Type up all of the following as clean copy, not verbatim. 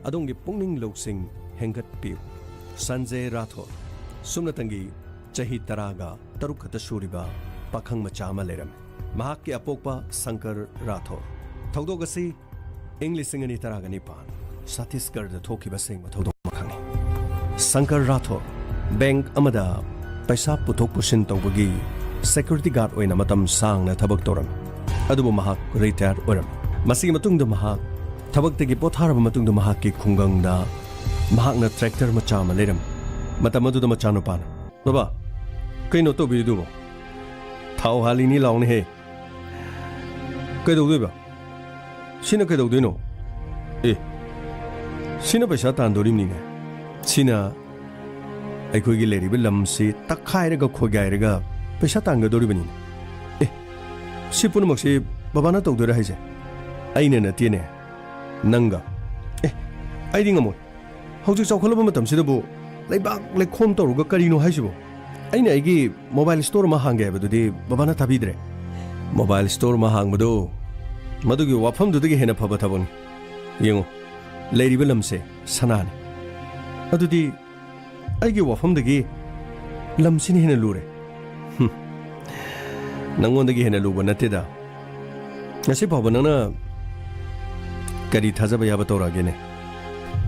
adongi pungning loksing hengat piu Sanjay Rathod sumnatangi chahi taraga tarukata suriba pakhang macha ama leram mahakki apokpa Shankar Rathod thaudogasi English singani taraga nipan Chhattisgarh da thokiba singma thaudog makhangi Shankar Rathod bank amada paisa puthok pusin tawbagi security guard oina matam sangna thabak toram adubu mahak retired oram masigi matungda mahak thabak-tagi potharaba matungda mahakki khungangda mahakna tractor macha ama leram matam aduda machano pana baba kaino to bidubo thau halini launi he kaidogdeba sina kaidogdeno sina paisa tandorimni sina ꯑꯩꯈꯣꯏꯒꯤ ꯂꯩꯔꯤꯕ ꯂꯝꯁꯤ ꯇꯛꯈꯥꯏꯔꯒ ꯈꯣꯏꯒꯥꯏꯔꯒ ꯄꯩꯁꯥ ꯇꯥꯟꯒꯗꯧꯔꯤꯕꯅꯤ ꯁꯤ ꯄꯨꯝꯅꯃꯛꯁꯤ ꯕꯕꯥꯅ ꯇꯧꯗꯣꯏꯔꯥ ꯍꯥꯏꯁꯦ ꯑꯩꯅ ꯅꯠꯇꯦꯅꯦ ꯅꯪꯒ ꯑꯩꯗꯤ ꯉꯝꯃꯣꯏ ꯍꯧꯖꯤꯛ ꯆꯥꯎꯈꯠꯂꯕ ꯃꯇꯝꯁꯤꯗꯕꯨ ꯂꯩꯕꯥꯛ ꯂꯩꯈꯣꯝ ꯇꯧꯔꯒ ꯀꯔꯤꯅꯣ ꯍꯥꯏꯁꯤꯕꯨ ꯑꯩꯅ ꯑꯩꯒꯤ ꯃꯣꯕꯥꯏꯜ ꯁ꯭ꯇꯣꯔ ꯑꯃ ꯍꯥꯡꯒꯦ ꯍꯥꯏꯕꯗꯨꯗꯤ ꯕꯕꯥꯅ ꯊꯥꯕꯤꯗ꯭ꯔꯦ ꯃꯣꯕꯥꯏꯜ ꯁ꯭ꯇꯣꯔ ꯑꯃ ꯍꯥꯡꯕꯗꯨ ꯃꯗꯨꯒꯤ ꯋꯥꯐꯝꯗꯨꯗꯒꯤ ꯍꯦꯟꯅ ꯐꯕ ꯊꯕꯛꯅꯤ ꯌꯦꯡꯉꯨ ꯂꯩꯔꯤꯕ ꯂꯝꯁꯦ ꯁꯅꯥꯅꯤ ꯑꯗꯨꯗꯤ ꯑꯩꯒꯤ ꯋꯥꯐꯝꯗꯒꯤ ꯂꯝꯁꯤꯅ ꯍꯦꯟꯅ ꯂꯨꯔꯦ ꯅꯪꯉꯣꯟꯗꯒꯤ ꯍꯦꯟꯅ ꯂꯨꯕ ꯅꯠꯇꯦꯗ ꯉꯁꯤ ꯐꯥꯎꯕ ꯅꯪꯅ ꯀꯔꯤ ꯊꯥꯖꯕ ꯌꯥꯕ ꯇꯧꯔꯛꯑꯒꯦꯅꯦ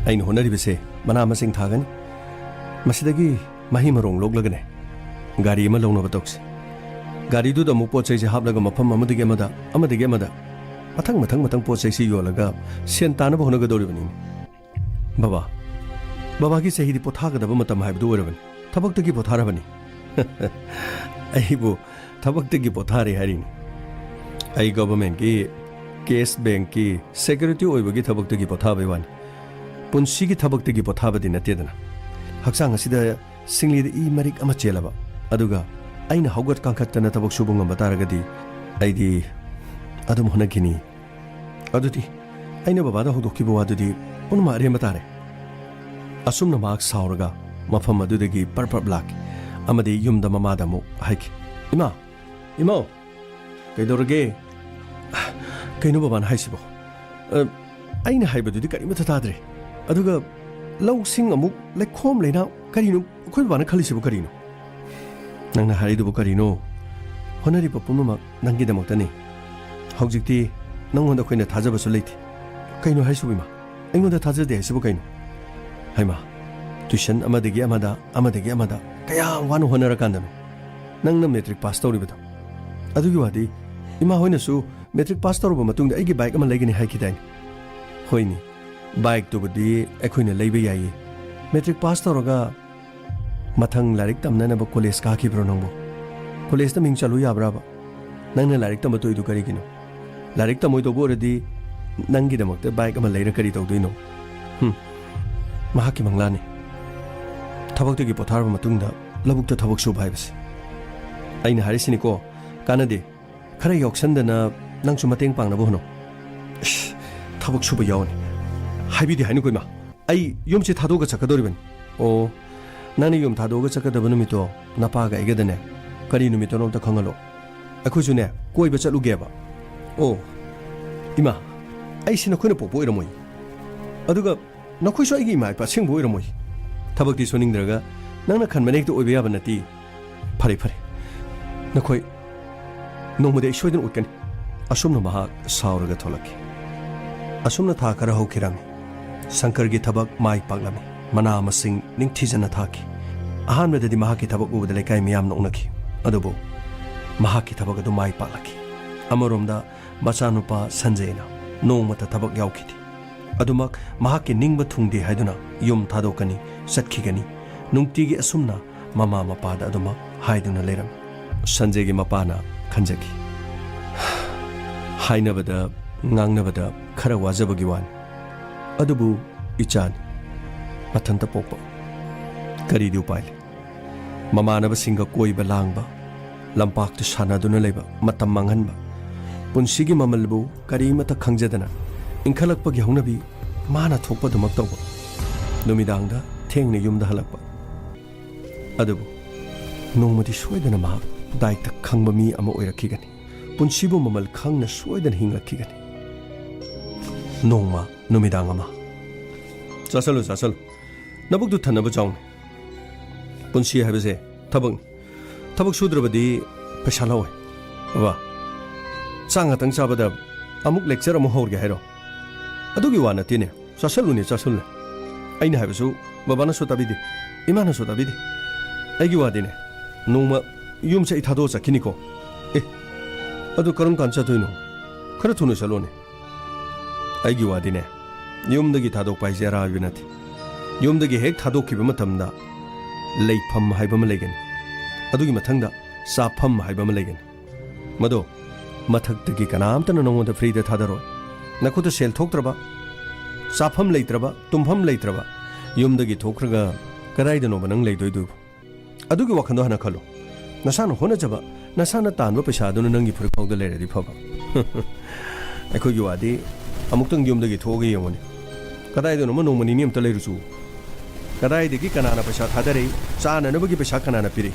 ꯑꯩꯅ ꯍꯣꯠꯅꯔꯤꯕꯁꯦ ꯃꯅꯥ ꯃꯁꯤꯡ ꯊꯥꯒꯅꯤ ꯃꯁꯤꯗꯒꯤ ꯃꯍꯩ ꯃꯔꯣꯡ ꯂꯣꯛꯂꯒꯅꯦ ꯒꯥꯔꯤ ꯑꯃ ꯂꯧꯅꯕ ꯇꯧꯁꯤ ꯒꯥꯔꯤꯗꯨꯗ ꯑꯃꯨꯛ ꯄꯣꯠ ꯆꯩꯁꯦ ꯍꯥꯞꯂꯒ ꯃꯐꯝ ꯑꯃꯗꯒꯤ ꯑꯃꯗ ꯃꯊꯪ ꯄꯣꯠ ꯆꯩꯁꯤ ꯌꯣꯜꯂꯒ ꯁꯦꯟ ꯇꯥꯅꯕ ꯍꯣꯠꯅꯒꯗꯧꯔꯤꯕꯅꯤ ꯕꯕꯥꯒꯤ ꯆꯍꯤꯗꯤ ꯄꯣꯊꯥꯒꯗꯕ ꯃꯇꯝ ꯍꯥꯏꯕꯗꯨ ꯑꯣꯏꯔꯕꯅꯤ ꯊꯕꯛꯇꯒꯤ ꯄꯣꯊꯥꯔꯕꯅꯤ ꯑꯩꯕꯨ ꯊꯕꯛꯇꯒꯤ ꯄꯣꯊꯥꯔꯦ ꯍꯥꯏꯔꯤꯅꯤ ꯑꯩ ꯒꯚꯔꯟꯃꯦꯟꯠꯀꯤ ꯀꯦꯁ ꯕꯦꯡꯛꯀꯤ ꯁꯦꯀ꯭ꯌꯨꯔꯤꯇꯤ ꯑꯣꯏꯕꯒꯤ ꯊꯕꯛꯇꯒꯤ ꯄꯣꯊꯥꯕꯩ ꯋꯥꯅꯤ ꯄꯨꯟꯁꯤꯒꯤ ꯊꯕꯛꯇꯒꯤ ꯄꯣꯊꯥꯕꯗꯤ ꯅꯠꯇꯦꯗꯅ ꯍꯛꯆꯥꯡ ꯑꯁꯤꯗ ꯁꯤꯡꯂꯤꯗ ꯏ ꯃꯔꯤꯛ ꯑꯃ ꯆꯦꯜꯂꯕ ꯑꯗꯨꯒ ꯑꯩꯅ ꯍꯧꯒꯠ ꯀꯥꯡꯈꯠꯇꯅ ꯊꯕꯛ ꯁꯨꯕ ꯉꯝꯕ ꯇꯥꯔꯒꯗꯤ ꯑꯩꯗꯤ ꯑꯗꯨꯝ ꯍꯣꯠꯅꯈꯤꯅꯤ ꯑꯗꯨꯗꯤ ꯑꯩꯅ ꯕꯕꯥꯗ ꯍꯧꯗꯣꯛꯈꯤꯕ ꯋꯥꯗꯨꯗꯤ ꯄꯨꯝꯅꯃꯛ ꯑꯔꯦꯝꯕ ꯇꯥꯔꯦ ꯑꯁꯨꯝꯅ ꯃꯍꯥꯛ ꯁꯥꯎꯔꯒ ꯃꯐꯝ ꯑꯗꯨꯗꯒꯤ ꯄꯔꯄꯔꯞ ꯂꯥꯛꯈꯤ ꯑꯃꯗꯤ ꯌꯨꯝꯗ ꯃꯃꯥꯗ ꯑꯃꯨꯛ ꯍꯥꯏꯈꯤ ꯏꯃꯥ ꯀꯩꯗꯧꯔꯒꯦ ꯀꯩꯅꯣ ꯕꯕꯥꯅ ꯍꯥꯏꯁꯤꯕꯣ ꯑꯩꯅ ꯍꯥꯏꯕꯗꯨꯗꯤ ꯀꯔꯤꯃꯠꯇ ꯇꯥꯗ꯭ꯔꯦ ꯑꯗꯨꯒ ꯂꯧꯁꯤꯡ ꯑꯃꯨꯛ ꯂꯩꯈꯣꯝ ꯂꯩꯅꯥ ꯀꯔꯤꯅꯣ ꯑꯩꯈꯣꯏ ꯕꯕꯥꯅ ꯈꯜꯂꯤꯁꯤꯕꯨ ꯀꯔꯤꯅꯣ ꯅꯪꯅ ꯍꯥꯏꯔꯤꯗꯨꯕꯨ ꯀꯔꯤꯅꯣ ꯍꯣꯠꯅꯔꯤꯕ ꯄꯨꯝꯅꯃꯛ ꯅꯪꯒꯤꯗꯃꯛꯇꯅꯤ ꯍꯧꯖꯤꯛꯇꯤ ꯅꯪꯉꯣꯟꯗ ꯑꯩꯈꯣꯏꯅ ꯊꯥꯖꯕꯁꯨ ꯂꯩꯇꯦ ꯀꯩꯅꯣ ꯍꯥꯏꯁꯤꯕꯨ ꯏꯃꯥ ꯑꯩꯉꯣꯟꯗ ꯊꯥꯖꯗꯦ ꯍꯥꯏꯁꯤꯕꯨ ꯀꯩꯅꯣ ꯍꯩꯃꯥ ꯇ꯭ꯌꯨꯁꯟ ꯑꯃꯗꯒꯤ ꯑꯃꯗ ꯀꯌꯥꯝ ꯋꯥꯅ ꯍꯣꯠꯅꯔꯀꯥꯟꯗꯅꯣ ꯅꯪꯅ ꯃꯦꯇ꯭ꯔꯤꯛ ꯄꯥꯁ ꯇꯧꯔꯤꯕꯗꯣ ꯑꯗꯨꯒꯤ ꯋꯥꯗꯤ ꯏꯃꯥ ꯍꯣꯏꯅꯁꯨ ꯃꯦꯇ꯭ꯔꯤꯛ ꯄꯥꯁ ꯇꯧꯔꯕ ꯃꯇꯨꯡꯗ ꯑꯩꯒꯤ ꯕꯥꯏꯛ ꯑꯃ ꯂꯩꯒꯅꯤ ꯍꯥꯏꯈꯤꯗꯥꯏꯅꯦ ꯍꯣꯏꯅꯤ ꯕꯥꯏꯛꯇꯨꯕꯨꯗꯤ ꯑꯩꯈꯣꯏꯅ ꯂꯩꯕ ꯌꯥꯏꯌꯦ ꯃꯦꯇ꯭ꯔꯤꯛ ꯄꯥꯁ ꯇꯧꯔꯒ ꯃꯊꯪ ꯂꯥꯏꯔꯤꯛ ꯇꯝꯅꯅꯕ ꯀꯣꯂꯦꯖ ꯀꯥꯈꯤꯕ꯭ꯔꯣ ꯅꯪꯕꯨ ꯀꯣꯂꯦꯖꯇ ꯃꯤꯡ ꯆꯜꯂꯨ ꯌꯥꯕ꯭ꯔꯥꯕ ꯅꯪꯅ ꯂꯥꯏꯔꯤꯛ ꯇꯝꯕ ꯇꯣꯛꯏꯗꯨ ꯀꯔꯤꯒꯤꯅꯣ ꯂꯥꯏꯔꯤꯛ ꯇꯝꯃꯣꯏꯗꯧꯕ ꯑꯣꯏꯔꯗꯤ ꯅꯪꯒꯤꯗꯃꯛꯇ ꯕꯥꯏꯛ ꯑꯃ ꯂꯩꯔ ꯀꯔꯤ ꯇꯧꯗꯣꯏꯅꯣ ꯃꯍꯥꯛꯀꯤ ꯃꯪꯂꯥꯟꯅꯤ ꯊꯕꯛꯇꯒꯤ ꯄꯣꯊꯥꯔꯕ ꯃꯇꯨꯡꯗ ꯂꯧꯕꯨꯛꯇ ꯊꯕꯛ ꯁꯨꯕ ꯍꯥꯏꯕꯁꯤ ꯑꯩꯅ ꯍꯥꯏꯔꯤꯁꯤꯅꯤꯀꯣ ꯀꯥꯟꯅꯗꯦ ꯈꯔ ꯌꯥꯎꯁꯟꯗꯅ ꯅꯪꯁꯨ ꯃꯇꯦꯡ ꯄꯥꯡꯅꯕ ꯍꯣꯠꯅꯧ ꯊꯕꯛ ꯁꯨꯕ ꯌꯥꯎꯅꯤ ꯍꯥꯏꯕꯤꯗꯦ ꯍꯥꯏꯅꯨꯀꯣ ꯏꯃꯥ ꯑꯩ ꯌꯨꯝꯁꯦ ꯊꯥꯗꯣꯛꯑꯒ ꯆꯠꯀꯗꯧꯔꯤꯕꯅꯤ ꯑꯣ ꯅꯪꯅ ꯌꯨꯝ ꯊꯥꯗꯣꯛꯑꯒ ꯆꯠꯀꯗꯕ ꯅꯨꯃꯤꯠꯇꯣ ꯅꯄꯥꯒ ꯑꯩꯒꯗꯅꯦ ꯀꯔꯤ ꯅꯨꯃꯤꯠꯇꯣꯅꯣ ꯑꯝꯇ ꯈꯪꯍꯜꯂꯣ ꯑꯩꯈꯣꯏꯁꯨꯅꯦ ꯀꯣꯏꯕ ꯆꯠꯂꯨꯒꯦꯕ ꯑꯣ ꯏꯃꯥ ꯑꯩꯁꯤ ꯅꯈꯣꯏꯅ ꯄꯣꯛꯄ ꯑꯣꯏꯔꯝꯃꯣꯏ ꯑꯗꯨꯒ ꯅꯈꯣꯏꯁꯨ ꯑꯩꯒꯤ ꯏꯃꯥ ꯏꯄꯥ ꯑꯁꯦꯡꯕ ꯑꯣꯏꯔꯝꯃꯣꯏ ꯊꯕꯛꯇꯤ ꯁꯨꯅꯤꯡꯗ꯭ꯔꯒ ꯅꯪꯅ ꯈꯟꯕꯅ ꯍꯦꯛꯇ ꯑꯣꯏꯕ ꯌꯥꯕ ꯅꯠꯇꯦ ꯐꯔꯦ ꯅꯈꯣꯏ ꯅꯣꯡꯃꯗꯤ ꯑꯩ ꯁꯣꯏꯗꯅ ꯎꯠꯀꯅꯤ ꯑꯁꯨꯝꯅ ꯃꯍꯥꯛ ꯁꯥꯎꯔꯒ ꯊꯣꯛꯂꯛꯈꯤ ꯑꯁꯨꯝꯅ ꯊꯥ ꯈꯔ ꯍꯧꯈꯤꯔꯝꯃꯤ ꯁꯪꯀꯔꯒꯤ ꯊꯕꯛ ꯃꯥꯏ ꯄꯥꯛꯂꯝꯃꯤ ꯃꯅꯥ ꯃꯁꯤꯡ ꯅꯤꯡꯊꯤꯖꯅ ꯊꯥꯈꯤ ꯑꯍꯥꯟꯕꯗꯗꯤ ꯃꯍꯥꯛꯀꯤ ꯊꯕꯛ ꯎꯕꯗ ꯂꯩꯀꯥꯏ ꯃꯤꯌꯥꯝꯅ ꯎꯅꯈꯤ ꯑꯗꯨꯕꯨ ꯃꯍꯥꯛꯀꯤ ꯊꯕꯛ ꯑꯗꯨ ꯃꯥꯏ ꯄꯥꯛꯂꯛꯈꯤ ꯑꯃꯔꯣꯝꯗ ꯃꯆꯥꯅꯨꯄꯥ ꯁꯟꯖꯌꯅ ꯅꯣꯡꯃꯇ ꯊꯕꯛ ꯌꯥꯎꯈꯤꯗꯦ ꯑꯗꯨꯃꯛ ꯃꯍꯥꯛꯀꯤ ꯅꯤꯡꯕ ꯊꯨꯡꯗꯦ ꯍꯥꯏꯗꯨꯅ ꯌꯨꯝ ꯊꯥꯗꯣꯛꯀꯅꯤ ꯆꯠꯈꯤꯒꯅꯤ ꯅꯨꯡꯇꯤꯒꯤ ꯑꯁꯨꯝꯅ ꯃꯃꯥ ꯃꯄꯥꯗ ꯑꯗꯨꯃꯛ ꯍꯥꯏꯗꯨꯅ ꯂꯩꯔꯝꯃꯤ ꯁꯟꯖꯌꯒꯤ ꯃꯄꯥꯅ ꯈꯟꯖꯈꯤ ꯍꯥꯏꯅꯕꯗ ꯉꯥꯡꯅꯕꯗ ꯈꯔ ꯋꯥꯖꯕꯒꯤ ꯋꯥꯅꯤ ꯑꯗꯨꯕꯨ ꯏꯆꯥꯅꯤ ꯃꯊꯟꯇ ꯄꯣꯛꯄ ꯀꯔꯤꯗꯤ ꯎꯄꯥꯏ ꯂꯩ ꯃꯃꯥꯟꯅꯕꯁꯤꯡꯒ ꯀꯣꯏꯕ ꯂꯥꯡꯕ ꯂꯝꯄꯥꯛꯇ ꯁꯥꯟꯅꯗꯨꯅ ꯂꯩꯕ ꯃꯇꯝ ꯃꯥꯡꯍꯟꯕ ꯄꯨꯟꯁꯤꯒꯤ ꯃꯃꯜꯕꯨ ꯀꯔꯤꯃꯠꯇ ꯈꯪꯖꯗꯅ ꯏꯟꯈꯠꯂꯛꯄꯒꯤ ꯍꯧꯅꯕꯤ ꯃꯥꯅ ꯊꯣꯛꯄꯗꯨꯃꯛ ꯇꯧꯕ ꯅꯨꯃꯤꯗꯥꯡꯗ ꯊꯦꯡꯅ ꯌꯨꯝꯗ ꯍꯜꯂꯛꯄ ꯑꯗꯨꯕꯨ ꯅꯣꯡꯃꯗꯤ ꯁꯣꯏꯗꯅ ꯃꯍꯥꯛ ꯗꯥꯏꯇ ꯈꯪꯕ ꯃꯤ ꯑꯃ ꯑꯣꯏꯔꯛꯈꯤꯒꯅꯤ ꯄꯨꯟꯁꯤꯕꯨ ꯃꯃꯜ ꯈꯪꯅ ꯁꯣꯏꯗꯅ ꯍꯤꯡꯂꯛꯈꯤꯒꯅꯤ ꯅꯣꯡꯃ ꯅꯨꯃꯤꯗꯥꯡ ꯑꯃ चासलो चासलो नबुक थनब चाउन पुंसी हाबसे थबक सुद्रबदी पैसा लवे बाबा चांग तंग चाबदा अमुक लेक्चर अमु हौरगे हैरो अदुगी वा नतेने चासलुने चासलुने अइना हाबसु बाबाना सोताबिदि इमाना सोताबिदि अइगी वादिने नोंमा युमसे इथादो चखिनिको ए अदु करम कान चतोइनो खरा थुनो चलोने अइगी वादिने युमदगी थादोक पाइजे राबि नथि युमदगी हेक थादोखिबा मतमदा लेइफम हाइबम लेगनि अदुगी मथंगदा साफम हाइबम लेगनि मदो मथक्तगी कनामतन नोंगोंदा फ्रीदा थादरो नखुद सेल थोक्त्रबा साफम लेइत्रबा तुम्फम लेइत्रबा युमदगी थोक्रगा कराइदनो बनंग लेइदोइदु अदुगी वखंदो हना खलो नसानो होनजबा नसाना तानबा पैसा दुन नंगी फुरखौदा लेरदि फबा अखोगी वादी अमुक्तंग युमदगी थोगे यमोनि कदाइदनो नोंमनि नियमता लेरुचु कदाइदगी कनाना पैसा थादरे चाननबगी पैसा कनाना पिरि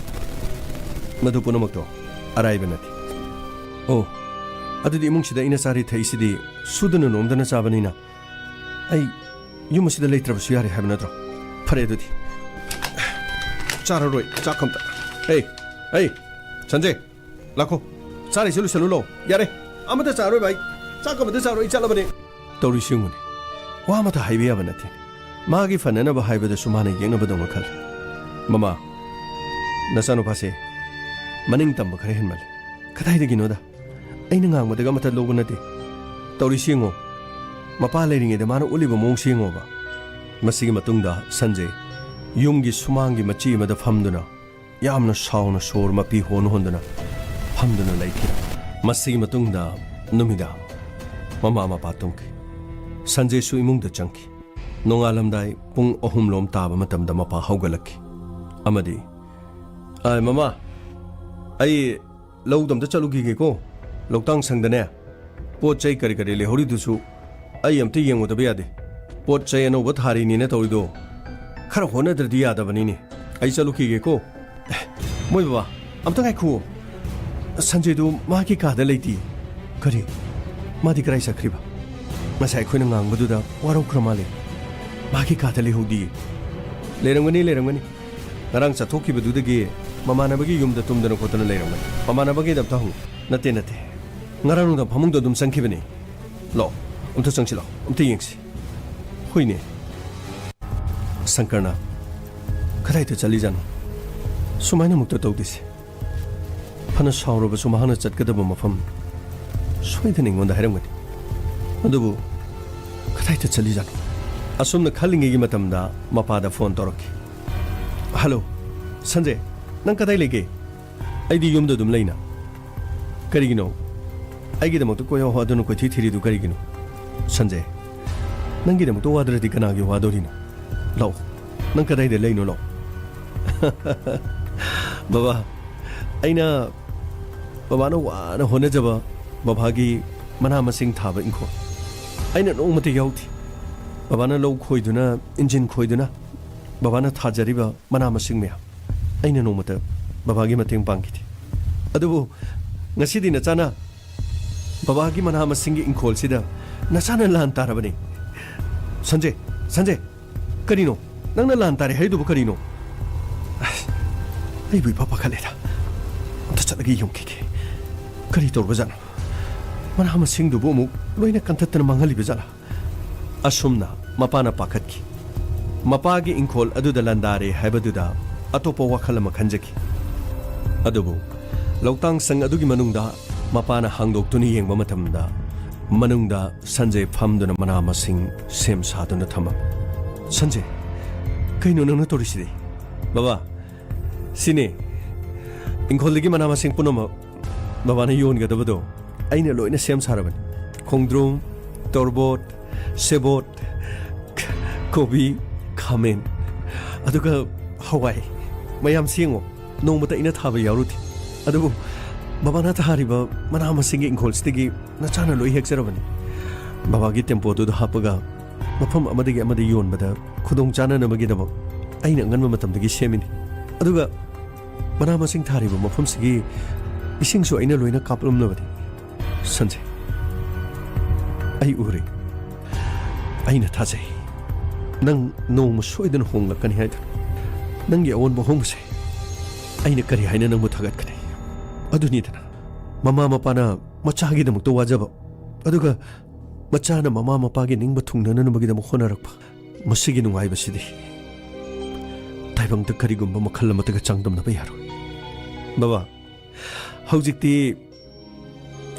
मधु पुनमक्तो अराइबा नथि ओ अदुदि इमुंगसिदा इना चारि थैसिदि सुदन नोमदना चाबनिना आई युमसिदा लेत्रबसु यारे हाबा नत्रो फरे अदुदि चाररोय चाखमता ए संजय लाखो चारि चलु चलु लो यारे अमता चारोय भाई चाखमता चारोय चलबने तौरि सिंगुनि वा मता हाइबे याबा नथि मागी फननबा हाइबदा सुमाने येंगनबदों खल ममा नसानो फासे मनिंग तंब खरे हेनमल कदाइदगिनोदा अइना ngangbadaga mata logo nate tawri singo mapa leiringe de mana uliba mong singo ba masigi matungda sanjay yumgi sumangi machi mada famduna yamna sauna sor mapi hon honduna famduna laiki masigi matungda numida mama mapa tungki sanjay su imung da changki nongalamdai pung ohum lom taba matamda mapa haugalaki amadi ai mama ai lawdam da chalugi ge ko लोकतांग संगदने पोट चै करी करी लेहौरी दुसु आई अमते येंगोदबे यादे pot चै अनौब थारिनिने तौरिदो खरा होनद्रदि यादबनिने आई चलुखिगे को मोय बाबा अमता गायखु संजयदु माकी कादा लेति करी मादि कराइ सखरिबा मसाय खोइना ngangbदुदा वारौ क्रमाले माकी कादा लेहौदि लेरंगनि Narang चथोखिबदुदगी ममानबगी युमदा तुमदन खोतना लेरंगनि ममानबगी दबता who नते नते ngaranuda phamungda dum sangkhibani lo umta changchilo umta yengsi hoine sankarna khadai ta chali janu sumaina mukta tawdisi phana sawroba sumahana chatkadaba mafam soidani ngonda hairangani adubu khadai ta chali janu asumna khalingi gi matamda mapada phone toraki hello sanjay nang kadai lege aidi yumda dum leina karigino आइगिदमक्तो कोयो वादनु कोथि थिरिदु करिगिनु संजय नंगिदमक्तो वादरदि कनागे वादोरिनो लो नंग कदाइदे लैनो लो बाबा आइना बाबानो वाना होनजबा बाबागी मना मसिंग थाबा इंखो आइना नोंमते याउथि बाबाना लो खोइदुना इंजिन खोइदुना बाबाना थाजरिबा मना मसिंग मेया आइना नोंमते बाबागी मतेंग पांगिथि अदुबु ngasidi na chana babagi mana masingi ingkhol sida nasana lan tarabani sanjay karino nangna lan tare haidu karino ai bui papa khaleda amta chalagi yongki ke kari torba jana mana masing du bomu loina kantatna manghali bezala asumna mapana pakhatki mapagi ingkhol aduda landare haibaduda atopo wakhalama khanjaki adubu लोकतांग संग अदुगी मनुंगदा मपाना हांगदोक्तुनि येंगबा मतमदा मनुंगदा संजय फमदुना मना मसिंग same सादुना थमा संजय कइनो नंगना तोरिसिदे बाबा सिने इंखोलदगी मना मसिंग पुनम बाबाना योनगदबदो आइना लोइना same सारबन खोंद्रुम तोरबोट सेबोट कोबी खामेन अदुगा हवाई मयाम सिंगो नोंमता इना थाबा यारुथि अदुबु बाबाना थारिबा मना मसिंग इंखोलस्तिगी नचाना लोइ हेक्सरबनी बाबागी टेम्पोदु हापगा मफम अमदगी अमदि योनबदा खुदोंग चाना नमगिदब आइना nganma matamdagi semini aduga mana masing thariba mafam sigi isingsu aina loina kaplumnabadi sanjay ai ure aina thajai nang nong soidana honglakani haidana nangi awonba hongbase aina kari haina nang muthagat aduni dana mama mapana machagi da mukto wajaba aduga machana mama mapagi ningba thungnana namagi da honarakpa masigi nungai basidi taibang ta karigumba makhal amataga changdamna ba yaro baba haujikti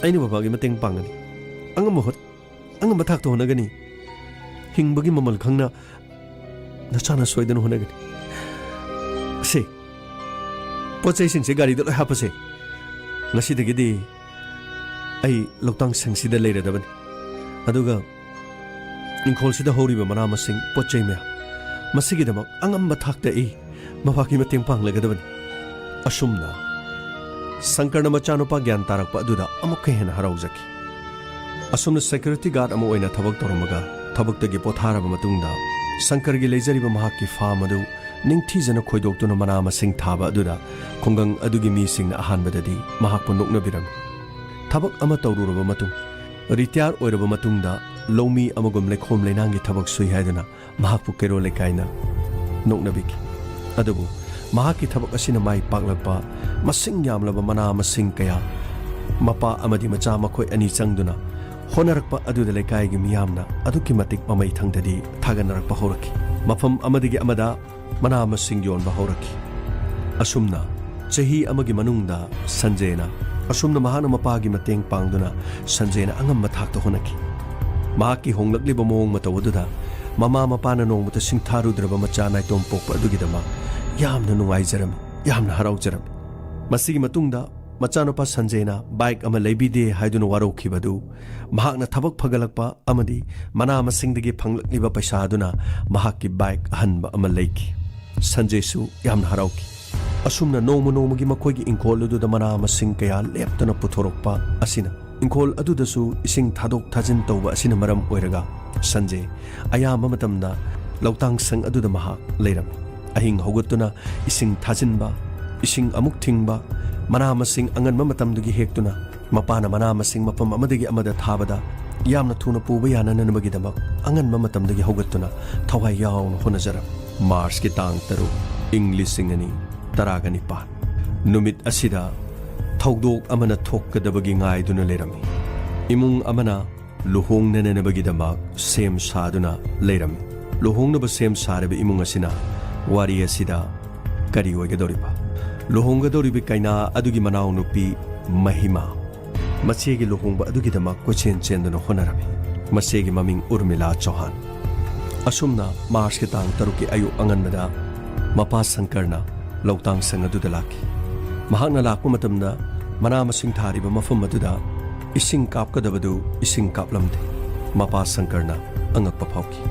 aina babagi mateng pangani angam thak to honagani hingbagi mamal khangna nachana soidana honagani se pochai singse gari da loi hapase ngasidagidi ai loktang sangsida leiradabani aduga ingkhol sida horiba mana masing pochai me masigidama angamba thakta ei mafaki mateng panglagadabani asumna sankarna machanopa gyan tarakpa aduda amukka hena haraujaki asumna security guard ama oina thabak toromaga thabaktagi potharaba matungda sankargi leijariba mahakki farm adu ningthijana khoidoktuna mana masing thaba aduda khongang adugi mi singna ahanbadadi mahakpu noknabiram thabak ama tawruraba matung retire oiraba matungda lomi amagum lekhom leinangi thabak sui haidana mahakpu kero lekaina noknabiki adubu mahakki thabak asina mai paklakpa masing yamlaba mana masing kaya mapa amadi macha makhoi ani changduna honarakpa aduda lekaigi miyamna aduki matik mamai thangdadi thaganarakpa horaki mafam amadigi amada mana masing yonba horaki asumna chahi amagi manungda sanjena asumna mahana mapagi mateng pangduna sanjena angam mathakta honaki mahaki honglakliba mawong matawaduda mama mapana nongmata singtharudraba macha naitom pokpa adugidama yamna nungaijaram yamna haraujjaram masigi matungda machanopa sanjena bike ama leibide haiduna warokhibadu mahakna thabak phagalakpa amadi mana masingdagi phanglakliba paisa aduna mahakki bike hanba ama leiki sanjay su yamna harauki asumna nongmagi makhoigi ingkhol aduda mana masing kaya leptana puthorokpa asina ingkhol adudasu ising thadok thajin tawba asina maram oiraga sanjay ayama matamna lautang sang aduda mahak leiram ahing hogotuna ising thajinba ising amuk thingba mana masing anganma matamdugi hektuna mapana mana masing mapam amadagi amada thabada yamna thuna puba yana nanabagidama anganma matamdagi hogatuna thawai yawna honajaram Mars ki tang taru English singani taragani pan numit asida thawdok amana thokkadabagi ngai duna lerami imung amana luhong nananabagi damak sem saduna lerami luhong naba sem sarebe imung asina wari asida kari oigadoriba luhonggadoribi kaina adugi manaw nupi mahima machegi luhongba adugi damak kochen chenduna honarami machegi maming urmila chauhan asumna Mars ki tang taruki ayu anganmada mapa sankarna lautang sang aduda laki mahakna lakpa matamna mana masing thariba mafam aduda ising kapkadabadu ising kaplamde mapa sankarna angakpa phauki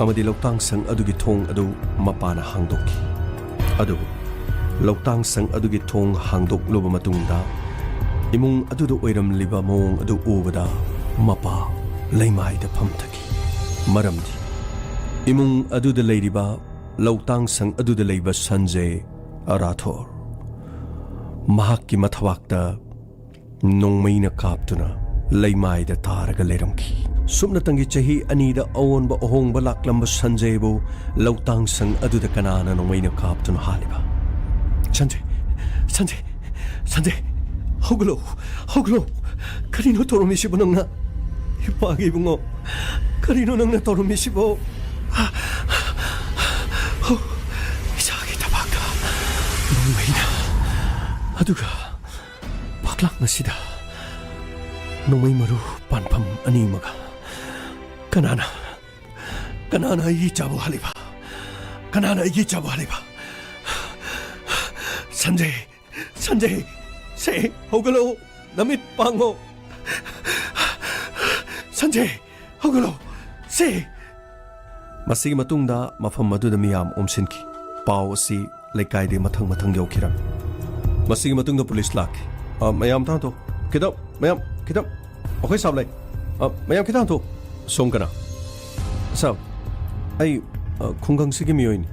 amadi lautang sang adugi thong adu mapana hangdoki adu lautang sang adugi thong hangdok loba matungda imung aduda oiram liba mong adu ubada mapa leimai da phamthaki maramdi imung aduda leiriba lautang sang aduda leiba Sanjay Rathor mahakki mathawakta nongmaina kaptuna leimai da taraga leiramki sumna tangi chahi anida awonba ohongba laklamba Sanjay bu lautang sang aduda kanana nongmaina kaptuna haliba Sanjay hoglo karino toromisibo nangna ipagi bungo karino nangna toromisibo isagi tabaka nongmaina aduga paklak nasida nongmai maru panpam animaga kanana igi chabu haliba Sanjay say hogalo namit pango Sanjay hogalo say masigi matungda mafam maduda miyam omsinki paw asi lekai de mathang yaukiram masigi matungda police laki mayam tanto mayam kidap okay sablay mayam kitanto songkana sab ai khunggang sigi miyoini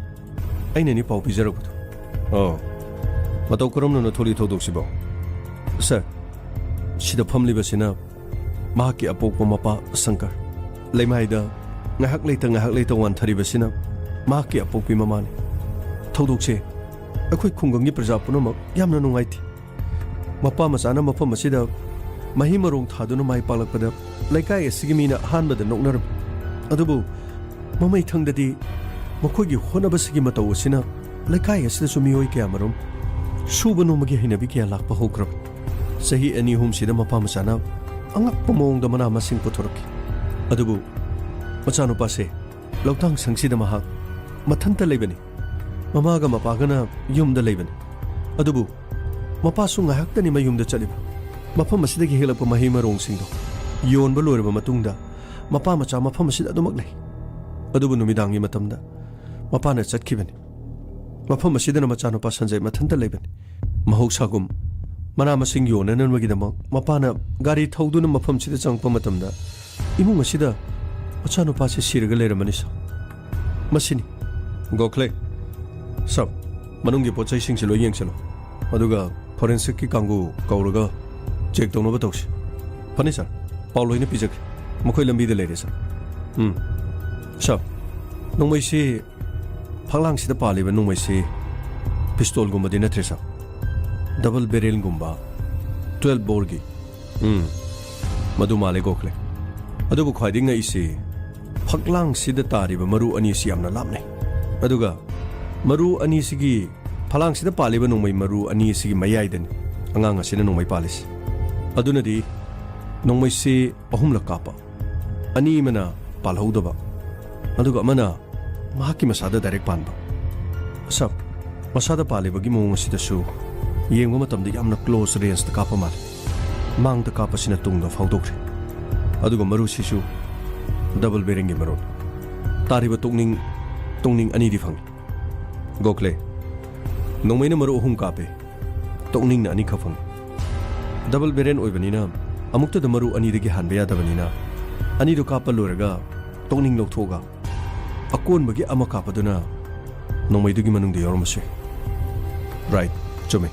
aina ni paw pijarabudu matau karam na tholi thodoksibo sir sida phamlibasina mahaki apokpa mapa Sankar leimaida ngahak leita wan thari basina ma ki apokpi mamani thodokse akhoi khunggangi praja punamak yamna nungai thi mapa masana mafam masida mahi marong thaduna mai palakpada laikai asigi mina hanbada noknaram adubu mamai thangdadi makhoi honabasigi matau asina laikai asida sumioi kya marom suba nomagi hinabi kya lakpa hokrab sahi ani hum sida mapa masana angak pamong da mana masing puthoraki adubu machanu pase lautang sangsida mahak mathanta leibani mamaga mapagana yumda leibani adubu mapasu ngahaktani mayumda chaliba mafam asidagi helakpa mahi marong singdo yonba loiraba matungda mapa macha mafam asida adumak lei adubu numidangi matamda mapana chatkibani mafam asidana machanu pa sanjay mathanta leibani mahoksagum mana masing yonananmagidama mapana gari thauduna mafam sida changpa matamda imung asida machanu pa se siraga leiramani sa masini gokle sab manungi pochai singse lo yengselo aduga forensic ki kangu kauraga check tawna batawsi pani sir pauloina pijak makhoi lambi de leire sir sab nongmai se phanglang sida paliba nongmai se pistol gumba dina tresa double barrel gumba 12 bore gi madu male gokle adubu khwaidinga isi phaklang sida tariba maru ani si amna lamne aduga maru ani sigi phalang sida paliba nongmai maru ani sigi mayaidan angang asina nongmai palis adunadi nongmai se ahumla kapa ani mana palhodaba aduga mana mahaki masada direct panba sab masada paliba gi mong asida su yengwa matamda yamna close range ta kapa mal mang ta kapa sina tungda faudokre aduga maru sisu double bearing gi maru tariba tungning ani di phang gokle nongmai na maru hum kape tungning na ani khafang double bearing oibanina amukta da maru ani dagi hanba ya dabanina ani do kapa loraga tungning loktoga akon bagi ama kapa duna nongmai dugi manung de yormase right chume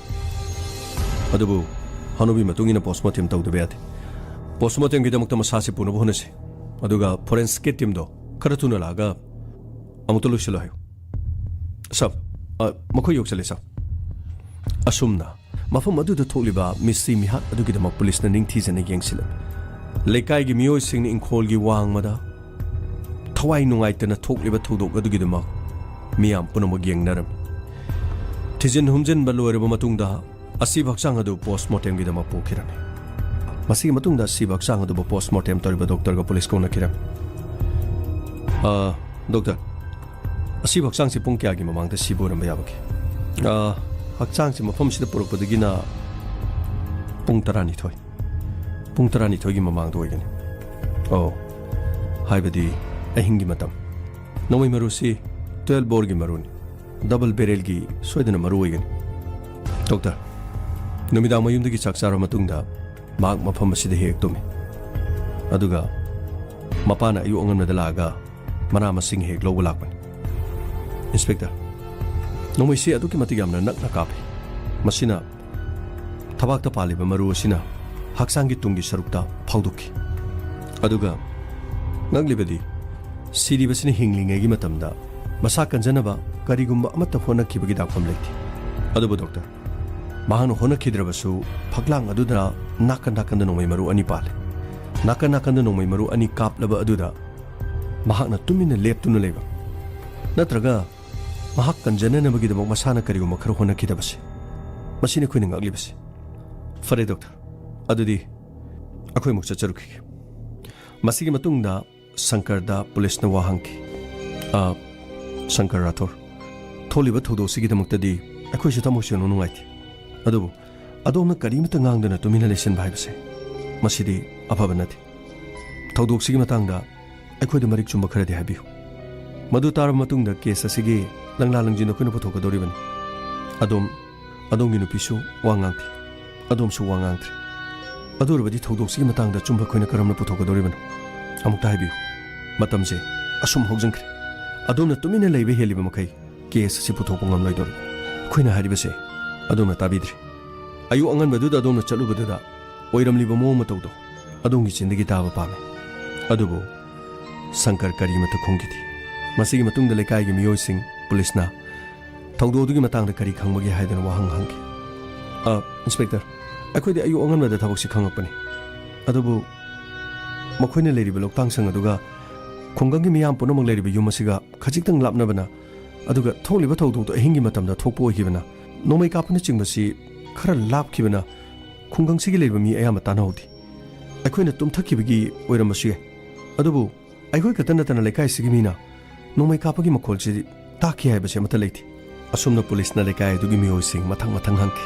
adubu hanubi matungina postmortem tawda bayate postmortem gi damakta masase puna bonase aduga forensic team do karatuna laga amukta lusilo hayo sab makhoi yok chale sab asumna mafam adu da tholiba misi mihat adu gi damak police na ningthi jana yengsila lekai gi miyoi sing ni inkhol gi wang mada thawai nungai tana thokliba thodok adu gi damak miyam punamag yengnaram thijin humjin baloreba matungda asi baksang adu postmortem gi damak pokhirame masi matungda si baksang adu postmortem toriba doctor ga police ko nakiram doctor asi baksang si pung kya gi mamang da siboram bayabaki hakchang si mafam sida porokpadagina pung tarani thoi gi mamang do igani oh haibadi ahingi matam nomai maru si 12 bore gi maruni double barrel gi soidana maru igani doctor numida mayumdagi chakchara matungda mak mafam sida hek tumi aduga mapana ayu angamna dalaga mana masing hek logo lakpan inspector nomai si adu ki matigam na kape masina thabak ta paliba maru asina haksangi tungi sarukta phauduki aduga naglibadi siri basini hinglinge gi matamda masa kanjanaba karigumba amata hona kibagi dakam leiti adubu doctor mahanu hona kidrabasu phaklang adudra nakan nomai maru ani pale nakan nomai maru ani kaplaba aduda mahakna tumina leptuna leba natraga mahak kanjana bagi damak masana karigumba khara hona kidabase masini khoi ning aglibase fare doctor adudi akhoi mukcha charuki masigi matungda sankarda police na wahang ki sankar rathor tholiba thodo sigi damak tadi akhoi se tamotion nungai thi adubu adomna karimata ngangdana tumina lesson bhaibase masidi apabanati thodok sigi matangda akhoi da marik chumba khara de habiu madu tar matungda case asigi langla langjino khuna puthoka doribani adom gi nupisu wangang thi adom su wangang thi adurabadi thodok sigi matangda chumba khoina karamna puthoka doribani amukta habiu matamse asum hojangkre adomna tumina leibe heliba makai case si puthoka ngamlai dor khoina haribase adomna tabidri ayu angan badu da adomna chalu badu da oiramliba mo matawdo adongi chindagi taba pame adubo Sankar kari mata khongidi masigi matungda lekai gi miyoising police na thongdo dugi matang da kari khangmagi haidana wahang hangki inspector akhoi ayu ongan da thabak si khangapani adubu makhoi leri ba loktang sang aduga khonggang gi miyam puno mang leri ba yumasiga khajik tang lapna bana aduga tholi ba thongdo to hingi matam da thokpo hi bana nomai kapna chingmasi khara lap ki bana khonggang sigi leri ba mi ayama tanawdi akhoi na tum thakki bagi oiramasi adubu akhoi katana tana lekai sigi mina nomai kapagi makhol chi taki hai ba se mata leiti asumna police na lekai dugi miyo sing mathang mathang hangki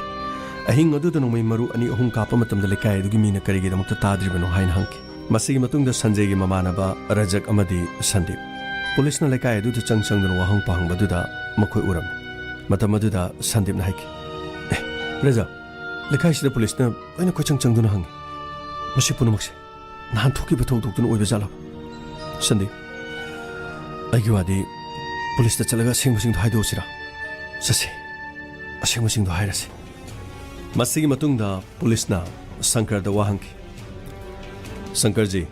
ahing adu da nomai maru ani ahum kapa matam da lekai dugi mina kari gi da mukta tadri bano hain hangki masigi matung da sanjay gi mamana ba rajak amadi sandip police na lekai adu da chang da wahang pahang badu da makhoi uram matam adu da sandip na haiki raja lekai sida police na aina ko chang duna hang masi puno makse nan thoki ba thok dun oi ba jala sandip aigi wadi police da chalaga sing haido sira sase asing do hairase masigi matungda police na Sankar da wahangki Sankar ji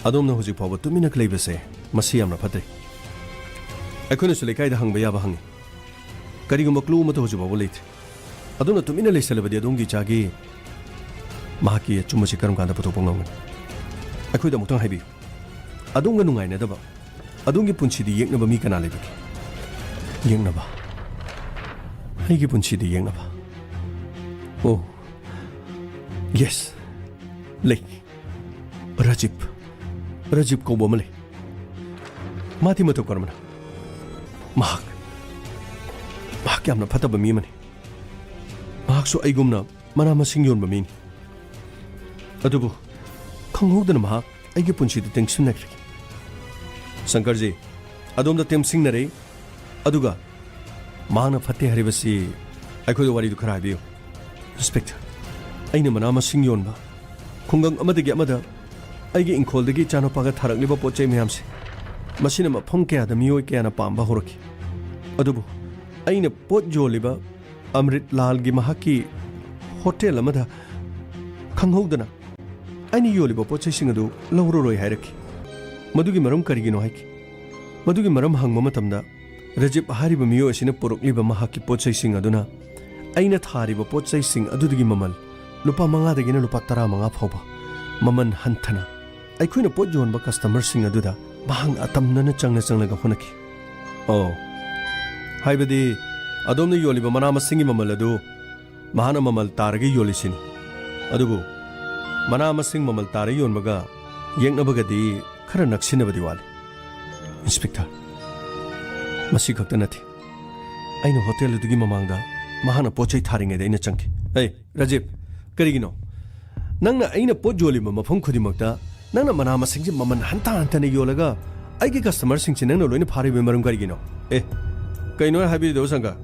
adom na hoji phawa tumina kleibase masi amra phate akhona sule kai da hangba yaba hangi kari gum klu mato hoji babu leit adona tumina leisalabadi adongi chagi mahaki chumasi karam kanda puto pongam akhoi da mutang haibi adonga nungai na daba adongi punchi di yekna ba mi kana lebiki yekna ba Higi punchi di yang apa? Oh, yes, leh, Rajib kau bawa malay. Mati matu kormana. Mahak yamna pata bami mani. Mahak so aigumna mana masingyon bami ni. Adubu, kang hugdan mahak aigi punchi di tengsin nakri. Sankar ji, adom da temsing na rei, aduga. Mana fate haribasi akhoi wari du khara biyo respect aina manama singyon ba khungang amadagi amada aigi inkol dagi chano paga tharak liba pochai mayam se masina ma phom kya da miyoi kya na pamba horaki adubu aina pot joliba amrit lal gi mahaki hotel amada khanghodana aini yoliba pochai singadu lawro roi hairaki madugi maram karigino haiki madugi maram hangma matamda Rajib hariba miyo asina porokliba mahaki pochai sing aduna aina thariba pochai sing adudagi mamal lupa manga dagina lupa tara manga phawba maman hanthana aikhoina pot jonba customer sing aduda bahang atamna changna ga honaki oh haibadi adomna yoliba mana masingi mamal adu mahana mamal taragi yolisini adubu mana masing mamal tara yonbaga yengnabagadi khara naksinabadi wale inspector Masi khakta nathi aina hotel dugi mamangda mahana pochai tharingai da ina changki hey Rajib karigino nangna aina pot joli ma mafam khudi makta nangna mana masingji maman hanta ne yolaga aigi customer singchi nangna loina phari be maram karigino kaino habi do sanga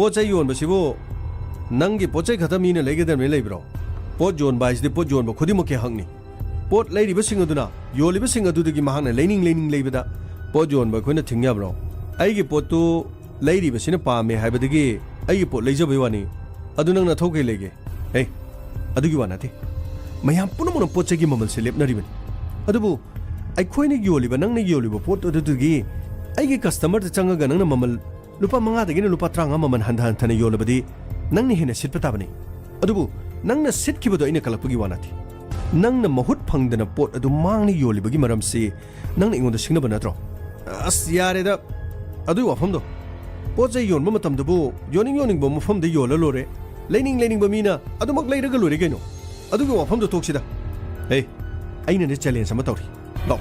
pochai yon basibo nangi pochai khata mina legedam ne leibro pot jon bai de pot jon ba khudi moke hangni pot leiri ba singaduna yoli ba singadu dugi mahana lening leibada pot jon ba khoina thingya bro aigi potu leiri basina paame haibadagi aigi pot leijabai wani adu nangna thokai lege hey adugi wana the mayam punamuna pochagi mamal se lepnari bani adubu ai khoine yoliba nangna yoliba pot adugi aigi customer ta changaga nangna mamal lupa manga dagina lupa tranga maman handa yolabadi nangni hena sitpata bani adubu nangna sitkibado ina kalakpagi wana the nangna mahut phangdana pot adu mangni yolibagi maram se nangna ingonda singna banatro as yare da adu wafamdo pochai yon ba matam dabu yoning ba mafam de yola lore lening ba mina adu mak leiraga lore geno adu ga wafamdo toksida hey aina ne challenge sama tawri law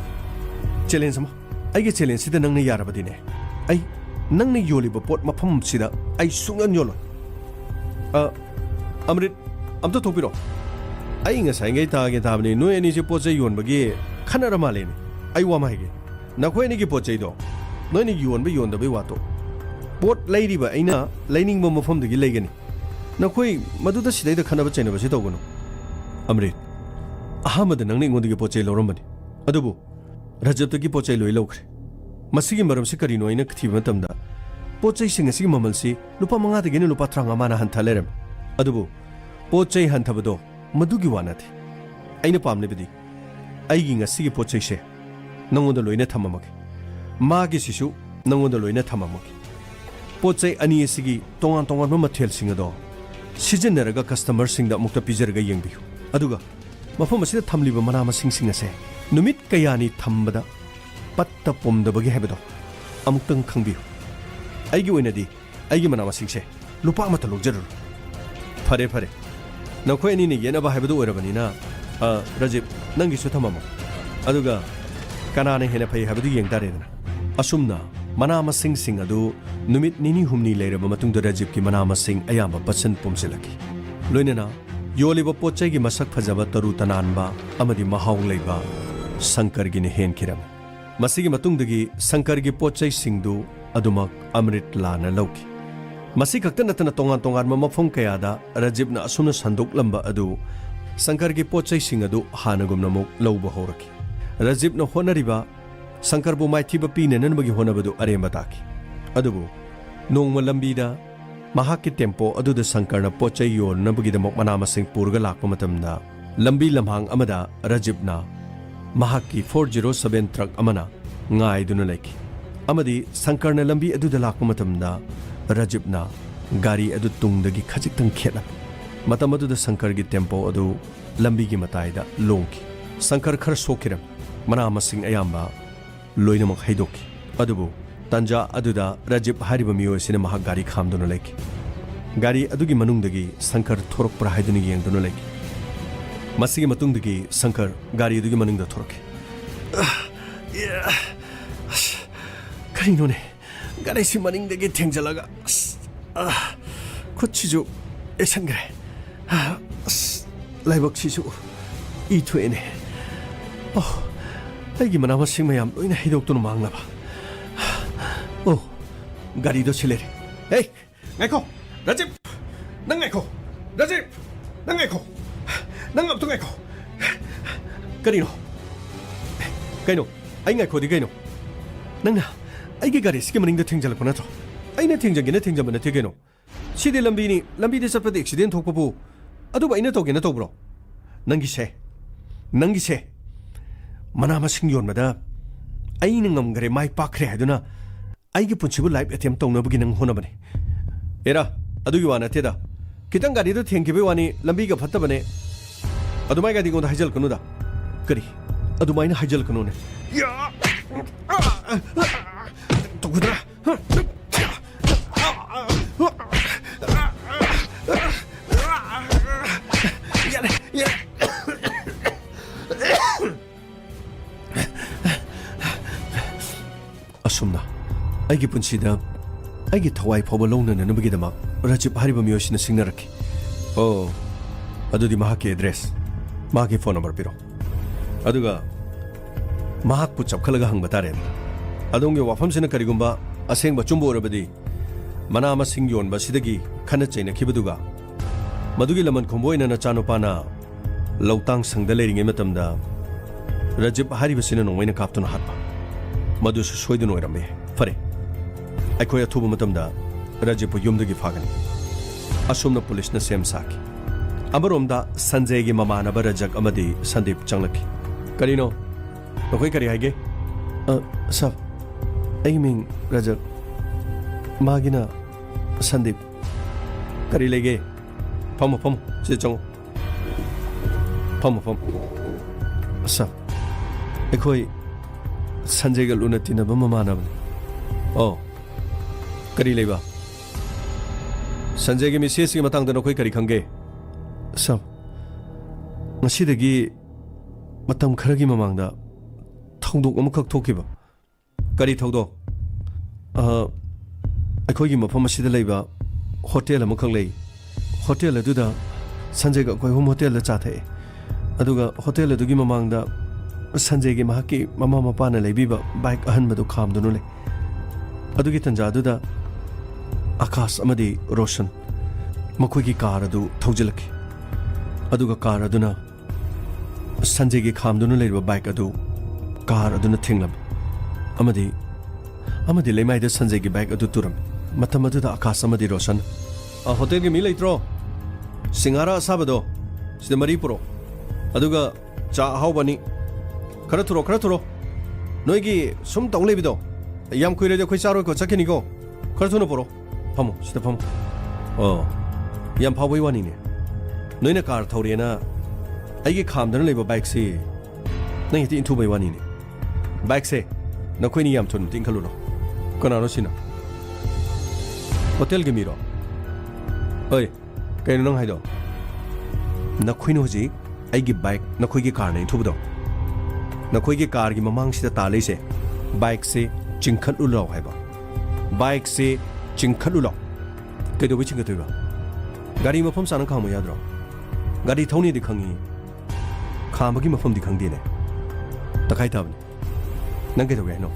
challenge sama ai ge challenge sida nangna yarabadi ne ai nangna yoli ba pot mafam sida ai sungan yolo amrit amta thopiro ai nga sai ngai ta ge tabni no eni se pochai yon ba ge khanara male ne ai wa ma ge na khoi ni ge pochai do no ni yon ba yon da be wato pot lady ba aina lining ba mafam de gi legani na khoi madu da sidai da khana ba chaina ba se tawgono amrit ahamad nangni ngon de pochai lorom bani adubu rajab to gi pochai loi lokre masigi maram se kari no ina kthi matam da pochai sing asi mamal si lupa manga de gi lupa tranga mana han thalerem adubu pochai han thabado madu gi wana thi aina pamne bidi ai gi ngasi gi pochai se nangonda loina thamamaki magi sisu nangonda loina thamamaki pochai ani asigi tongan tongan ma mathel singa do sijeneraga customer singda mukta pijeraga yengbiu aduga mafam asida thamliba mana masing singa se numit kayani thambada patta pomdabagi hebado amuktang khangbiu aigi oinadi aigi mana masing se lupa mata logjarur fare fare nakhoi ani ne yena ba hebado orabani na rajib nangi su thamamo aduga kanane hena phai hebado yeng tare na asumna mana masing sing adu numit nini humni leiraba matung da rajib ki mana masing ayamba pasan pomsilaki loinena yoliba pochai gi masak phajaba taru tananba amadi mahau leiba shankar gi ne hen khiram masigi matung dagi shankar gi pochai singdu adumak amrit lana lauki masi khakta natana tongan tongan ma mafong kayada rajib na asumna sanduk lamba adu shankar gi pochai sing adu hanagumna muk lauba horaki rajib na honariba shankar bu mai thiba pi nenan bagi honabadu aremba taki adubu nongma lambida mahaki tempo adu da shankar na pochai yor na bagi da mok manama sing purga lakpa matamda lambi lamhang amada rajib na mahaki 407 truck amana ngai duna laiki amadi shankar na lambi adu da lakpa matamda rajib na gari adu tungdagi khajiktan khela matam adu da shankar gi tempo adu lambi gi matai da longki shankar khar sokiram manama sing ayamba loinamak haidoki adubu tanja aduda rajib hariba miyo sine mahak gari khamduna laiki gari adugi manungdagi shankar thorok pra haiduni yengduna laiki masigi matungdagi shankar gari adugi manungda thorok karinone gari si maningdagi thengjalaga khutchiju esangre laibak sisu ithuene aigi manama sing mayam loina hidoktu manglaba gari do chilere hey ngaiko rajib nang ngaiko rajib nang ngaiko nang abtu ngaiko karino kaino ai ngaiko di kaino nangna aigi gari ski maning da thengjal pona to aina thengjangena thengjamana thegeno sidi lambi de sapade accident thokpabu adu ba ina togena tobro nangi se manama sing yonmada aina ngamgare mai pakre haduna aigi punchibu live attempt tawnabugi nang honabane era adugi wana teda kitang gari do thengkibe wani lambi ga phattabane adumai ga digonda hajal kanuda kari adumai na hajal kanune ya togudra asumna aigi punsida aigi thawai phoba longna nanabagi dama rajib hariba miyosina singnaraki adudi mahaki address mahaki phone number piro aduga mahak pu chapkhalaga hangba tare adonge wafamsina karigumba asengba chumbo orabadi manama singyon basidagi khana chaina khibaduga madugi laman khomboina na chanupana lautang sangda leringe matamda rajib hariba sina nongwaina kaptuna hatpa madu su soidun oirambe fare aikoya thuba matamda rajib yumdagi phagani asumna police na sem saki amaromda sanjay gi mamana barajak amadi sandip changlaki karino nokoi kari haige sab aiming rajak magina sandip kari lege pam se chong pam sab aikoi sanjay ga luna tina ba mamana kari leba sanjay gi message gi matang da nokoi kari khange sab ngasidagi matam kharagi mamangda thongdok amkhak thokiba kari thongdok akhoi gi mafam asida leiba hotel amkhak lei hotel aduda sanjay ga koi home hotel la chathe aduga hotel adugi mamangda sanjay gi mahaki mama mapana leibiba bike ahanmadu khamdunu le adugi tanja aduda akash amadi roshan makoi gi car adu thaujalaki aduga car aduna sanjay gi khamdunu leiba bike adu car aduna thinglam amadi lemai da sanjay gi bike adu turam matam aduda akash amadi roshan hotel gi mi leitro singara sabado sida mari puro aduga cha hawbani khara thuro 너희기 숨 떠올리비도 얌 kui래도 ku이 짜로 거 착해니고 그래서는 보러 파모 시대 파모 얌 파보이 와니네 너희네 car 타오리나 아이게 감드는 레버 바이크시 너희 티 인투 바이 와니네 바이크세 너 ku이니 얌 촌 띵칼로로 그나노 시나 호텔 기미로 어이 그이는 능 하이도 너 ku이니 호지 아이게 바이크 너 ku이게 car 네 인투부도 너 ku이게 car 기 마망시다 따레세 바이크세 징칸룰라고 해봐 바이크세 징칸룰라 그래도 왜 징칸들가 가리 머품 사는 가면 야들어 가리 통니디 강이 가먹이 머품디 강디네 딱하이 답니 ನಂಗೆ도 왜 너?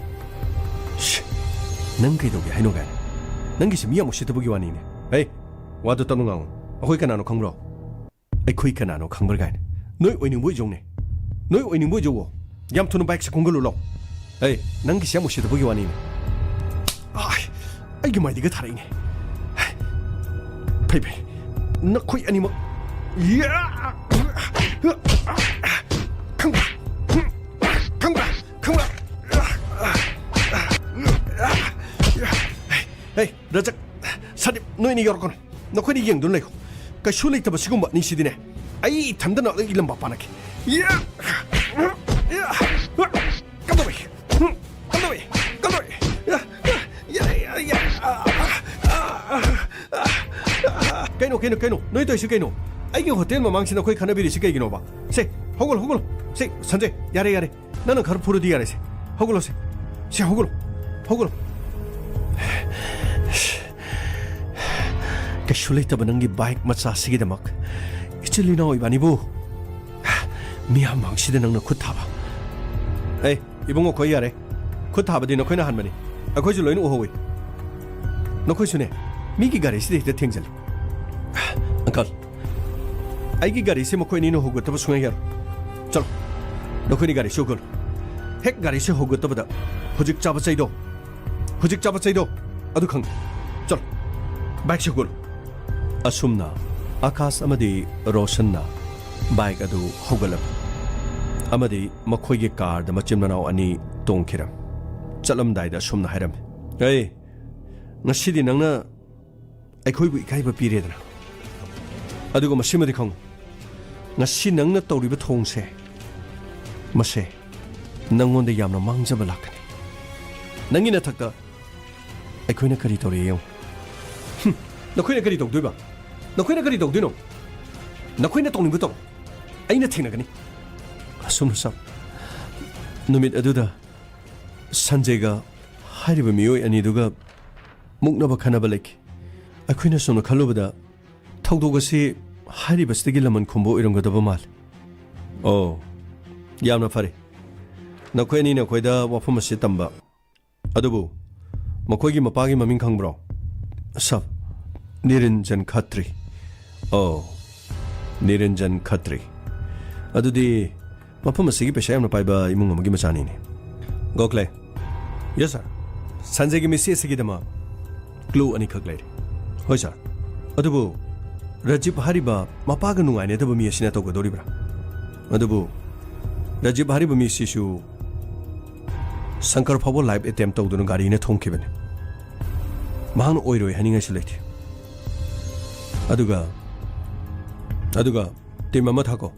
ನಂಗೆ도 왜 해노가? ನಂ게 시 미야 못시도 보기 와니네. 에이, 와도 떠는 거. 거기가 나노 강로. 에이, 거기가 나노 강벌가. 너희 어이는 뭐 좋네. 너희 어이는 뭐 좋어? 얌투는 바이크 공걸로 로. 에이, ನಂ게 시 못시도 보기 와니네. 아, 이게 뭐 이게 다르네. 페이페, 너 거기 아니 뭐? 야! 강바. 에이, 라작 사립 너희니 여러건 너 거기 이경 놀래고 그 슐레이 타버 시금 뭐 니시디네 아이 담다나 이름 바빠나게 야 깜짝이 깨노 너희도 있어 깨노 아이게 호텔만 망치나 거기 가나비리 시계기 놓봐 세 호글 세 선제 야래 나는 가르 포르디 야래세 호글로세 세 호글 그 슐레이 타버 능기 바이크 마차 시기다막 이틀리 나오 이바니부 미야 망치데 능나 굿타바 에이 이봉고 거기 야래 굿타바디 너 거기나 한마니 아 거기 줄로이는 오호위 너 거기 주네 미기 가리 시대 땡절 uncle आईगी गाड़ी से मकोई Nino होगो तब सुंगे यार चलो नकोई गाड़ी से होगो हेक गाड़ी से होगो तब दा हुजिक चाबा चाहिदो अदु खंग चलो बाइक से होगो असुमना आकाश अमदी रोशनना बाइक अदु होगलब अमदी मकोई के कार द मचिमनाव अनि तोंखिरम चलमदाय दा सुमना हायरम ए ngасidi nangna ꯑꯩꯈꯣꯏꯕꯨ ꯏꯀꯥꯏꯕ ꯄꯤꯔꯦꯗꯅ ꯑꯗꯨꯒ ꯃꯁꯤꯃꯗꯤ ꯈꯪꯉꯨ ꯉꯁꯤ ꯅꯪꯅ ꯇꯧꯔꯤꯕ ꯊꯣꯡꯁꯦ ꯃꯁꯦ ꯅꯪꯉꯣꯟꯗ ꯌꯥꯝꯅ ꯃꯥꯡꯖꯕ ꯂꯥꯛꯀꯅꯤ ꯅꯪꯒꯤ ꯅꯊꯛꯇ ꯑꯩꯈꯣꯏꯅ ꯀꯔꯤ ꯇꯧꯔꯦ ꯌꯦꯡꯉꯨ ꯅꯈꯣꯏꯅ ꯀꯔꯤ ꯇꯧꯗꯣꯏꯕ ꯅꯈꯣꯏꯅ ꯀꯔꯤ ꯇꯧꯗꯣꯏꯅꯣ ꯅꯈꯣꯏꯅ ꯇꯧꯅꯤꯡꯕ ꯇꯧ ꯑꯩꯅ ꯊꯦꯡꯅꯒꯅꯤ ꯑꯁꯨꯝꯅ ꯅꯨꯃꯤꯠ ꯑꯗꯨꯗ ꯁꯟꯖꯦꯒ ꯍꯥꯏꯔꯤꯕ ꯃꯤꯑꯣꯏ ꯑꯅꯤꯗꯨꯒ ꯃꯨꯛꯅꯕ ꯈꯟꯅꯕ ꯂꯩꯈꯤ ꯑꯩꯈꯣꯏꯅ ꯁꯨꯝꯅ ꯈꯜꯂꯨꯕꯗ ꯊꯧꯗꯣꯛ ꯑꯁꯤ ꯍꯥꯏꯔꯤꯕꯁꯤꯗꯒꯤ ꯂꯃꯟ ꯈꯨꯝꯕ ꯑꯣꯏꯔꯝꯒꯗꯕ ꯃꯥꯜꯂꯤ ꯑꯣ ꯌꯥꯝꯅ ꯐꯔꯦ ꯅꯈꯣꯏ ꯑꯅꯤꯅ ꯑꯩꯈꯣꯏꯗ ꯋꯥꯐꯝ ꯑꯁꯤ ꯇꯝꯕ ꯑꯗꯨꯕꯨ ꯃꯈꯣꯏꯒꯤ ꯃꯄꯥꯒꯤ ꯃꯃꯤꯡ ꯈꯪꯕ꯭ꯔꯣ ꯁꯕ ꯅꯤꯔꯟꯖꯟ ꯈꯇ꯭ꯔꯤ ꯑꯣ ꯅꯤꯔꯟꯖꯟ ꯈꯇ꯭ꯔꯤ ꯑꯗꯨꯗꯤ ꯃꯐꯝ ꯑꯁꯤꯒꯤ ꯄꯩꯁꯥ ꯌꯥꯝꯅ ꯄꯥꯏꯕ ꯏꯃꯨꯡ ꯑꯃꯒꯤ ꯃꯆꯥꯅꯤꯅꯦ ꯒꯣꯈꯂꯦ ꯌꯦꯁ ꯁꯔ ꯁꯟꯖꯦꯒꯤ ꯃꯤꯁꯤ ꯑꯁꯤꯒꯤꯗꯃꯛ ꯀ꯭ꯂꯨ ꯑꯅꯤꯈꯛ ꯂꯩꯔꯤ ꯍꯣꯏ ꯁꯔ ꯑꯗꯨꯕꯨ ꯔꯖꯤꯕ ꯍꯥꯏꯔꯤꯕ ꯃꯄꯥꯒ ꯅꯨꯡꯉꯥꯏꯅꯗꯕ ꯃꯤ ꯑꯁꯤꯅ ꯇꯧꯒꯗꯧꯔꯤꯕ꯭ꯔꯥ ꯑꯗꯨꯕꯨ ꯔꯖꯤꯕ ꯍꯥꯏꯔꯤꯕ ꯃꯤꯁꯤꯁꯨ ꯁꯪꯀꯔ ꯐꯥꯎꯕ ꯂꯥꯏꯐ ꯑꯦꯇꯦꯝ ꯇꯧꯗꯨꯅ ꯒꯥꯔꯤꯅ ꯊꯣꯝꯈꯤꯕꯅꯤ ꯃꯍꯥꯛꯅ ꯑꯣꯏꯔꯣꯏ ꯍꯥꯏꯅꯤꯡꯉꯥꯏꯁꯨ ꯂꯩꯇꯦ ꯑꯗꯨꯒ ꯇꯤꯝ ꯑꯃ ꯊꯥꯀꯣ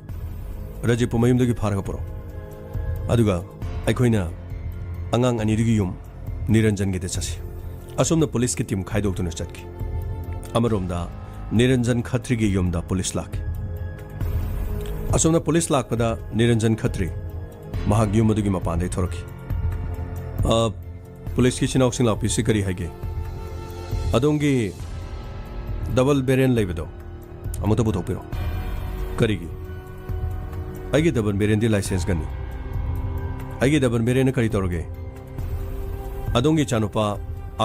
ꯔꯖꯤꯕꯄꯨ ꯃꯌꯨꯝꯗꯒꯤ ꯐꯥꯔꯒ ꯄꯨꯔꯛꯑꯣ ꯑꯗꯨꯒ ꯑꯩꯈꯣꯏꯅ ꯑꯉꯥꯡ ꯑꯅꯤꯗꯨꯒꯤ ꯌꯨꯝ ꯅꯤꯔꯟꯖꯟꯒꯤꯗ ꯆꯠꯁꯤ ꯑꯁꯣꯝꯅ ꯄꯨꯂꯤꯁꯀꯤ ꯇꯤꯝ ꯈꯥꯏꯗꯣꯛꯇꯨꯅ ꯆꯠꯈꯤ ꯑꯃꯔꯣꯝꯗ ꯅꯤꯔꯟꯖꯟ ꯈꯇ꯭ꯔꯤꯒꯤ ꯌꯨꯝꯗ ꯄꯨꯂꯤꯁ ꯂꯥꯛꯈꯤ ꯑꯁꯣꯝꯅ ꯄꯨꯂꯤꯁ ꯂꯥꯛꯄꯗ ꯅꯤꯔꯟꯖꯟ ꯈꯇ꯭ꯔꯤ ꯃꯍꯥꯛ ꯌꯨꯝ ꯑꯗꯨꯒꯤ ꯃꯄꯥꯟꯗꯒꯤ ꯊꯣꯔꯛꯈꯤ ꯄꯨꯂꯤꯁꯀꯤ ꯏꯆꯤꯟꯅꯥꯎꯁꯤꯡ ꯂꯥꯛꯄꯤꯁꯤ ꯀꯔꯤ ꯍꯥꯏꯒꯦ ꯑꯗꯣꯝꯒꯤ ꯗꯕꯜ ꯕꯦꯔꯦꯟ ꯂꯩꯕꯗꯣ ꯑꯃꯨꯛꯇ ꯄꯨꯊꯣꯛꯄꯤꯔꯣ ꯀꯔꯤꯒꯤ ꯑꯩꯒꯤ ꯗꯕꯜ ꯕꯦꯔꯦꯟꯗꯤ ꯂꯥꯏꯁꯦꯟꯁꯒꯅꯤ ꯑꯩꯒꯤ ꯗꯕꯜ ꯕꯦꯔꯦꯟꯅ ꯀꯔꯤ ꯇꯧꯔꯒꯦ ꯑꯗꯣꯝꯒꯤ ꯏꯆꯥꯅꯨꯄꯥ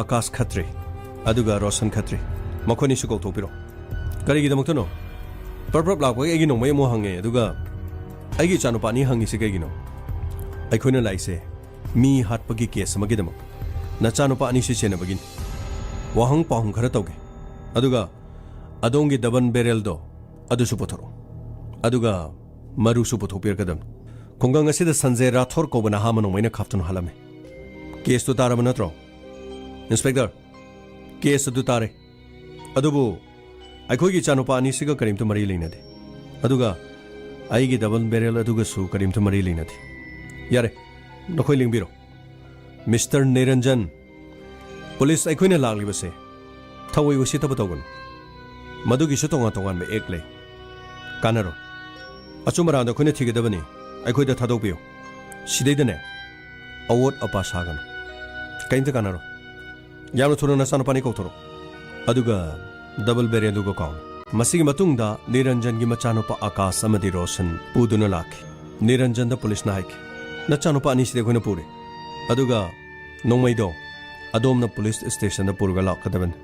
आकाश खत्री अदुगा रोशन खत्री मखोनीसु कौथोपिरो करिगिदमक्तनो परप्रप लाकपगे एगी नोंमै मो हंगे अदुगा एगी चानुपानी हंगिसे कगिनो अखोइना लाइसे मी हाटपगी केस अमगिदमक नचानुपा अनिसि चेनबगिन वाहंग पाहुं खरा तौगे अदुगा अदोंगी दबन बेरेल दो अदुसु पुथरो अदुगा मरुसु पुथोपिरकदम ꯈꯨꯡꯒꯪ ꯑꯁꯤꯗ ꯁꯟꯖꯦ ꯔꯥꯊꯣꯔ ꯀꯧꯕ ꯅꯍꯥ ꯑꯃ ꯅꯣꯡꯃꯩꯅ ꯈꯥꯞꯇꯨꯅ ꯍꯜꯂꯝꯃꯤ ꯀꯦꯁꯇꯨ ꯇꯥꯔꯕ ꯅꯠꯇ꯭ꯔꯣ ꯏꯟꯁꯄꯦꯛꯇꯔ ꯀꯦꯁ ꯑꯗꯨ ꯇꯥꯔꯦ ꯑꯗꯨꯕꯨ ꯑꯩꯈꯣꯏꯒꯤ ꯏꯆꯥꯅꯨꯄꯥ ꯑꯅꯤꯁꯤꯒ ꯀꯔꯤꯝꯇ ꯃꯔꯤ ꯂꯩꯅꯗꯦ ꯑꯗꯨꯒ ꯑꯩꯒꯤ ꯗꯕꯜ ꯕꯦꯔꯦꯜ ꯑꯗꯨꯒꯁꯨ ꯀꯔꯤꯝꯇ ꯃꯔꯤ ꯂꯩꯅꯗꯦ ꯌꯥꯔꯦ ꯅꯈꯣꯏ ꯂꯦꯡꯕꯤꯔꯣ ꯃꯤꯁꯇꯔ ꯅꯤꯔꯟꯖꯟ ꯄꯨꯂꯤꯁ ꯑꯩꯈꯣꯏꯅ ꯂꯥꯛꯂꯤꯕꯁꯦ ꯊꯋꯣꯏ ꯎꯁꯤꯠꯇꯕ ꯇꯧꯒꯅꯨ ꯃꯗꯨꯒꯤꯁꯨ ꯇꯣꯉꯥꯟ ꯇꯣꯉꯥꯟꯕ ꯑꯦꯛ ꯂꯩ ꯀꯥꯟꯅꯔꯣ ꯑꯆꯨꯝ ꯑꯔꯥꯟꯗ ꯑꯩꯈꯣꯏꯅ ꯊꯤꯒꯗꯕꯅꯤ ꯑꯩꯈꯣꯏꯗ ꯊꯥꯗꯣꯛꯄꯤꯌꯨ ꯁꯤꯗꯩꯗꯅꯦ ꯑꯋꯣꯠ ꯑꯄꯥ ꯁꯥꯒꯅꯨ ꯀꯔꯤꯝꯇ ꯀꯥꯟꯅꯔꯣ ꯌꯥꯝꯅ ꯊꯨꯅ ꯅꯆꯥꯅꯨꯄꯥꯅꯤ ꯀꯧꯊꯣꯔꯛꯎ ꯑꯗꯨꯒ ꯗꯕꯜ ꯕꯦꯔꯦꯜꯗꯨꯒ ꯀꯥꯎꯅꯨ ꯃꯁꯤꯒꯤ ꯃꯇꯨꯡꯗ ꯅꯤꯔꯟꯖꯟꯒꯤ ꯃꯆꯥꯅꯨꯄꯥ ꯑꯥꯀꯥꯁ ꯑꯃꯗꯤ ꯔꯣꯁꯟ ꯄꯨꯗꯨꯅ ꯂꯥꯛꯈꯤ ꯅꯤꯔꯟꯖꯟꯗ ꯄꯨꯂꯤꯁꯅ ꯍꯥꯏꯈꯤ ꯅꯆꯥꯅꯨꯄꯥ ꯑꯅꯤꯁꯤꯗꯤ ꯑꯩꯈꯣꯏꯅ ꯄꯨꯔꯦ ꯑꯗꯨꯒ ꯅꯣꯡꯃꯩꯗꯣ ꯑꯗꯣꯝꯅ ꯄꯨꯂꯤꯁ ꯁ꯭ꯇꯦꯁꯟꯗ ꯄꯨꯔꯒ ꯂꯥꯛꯀꯗꯕꯅꯤ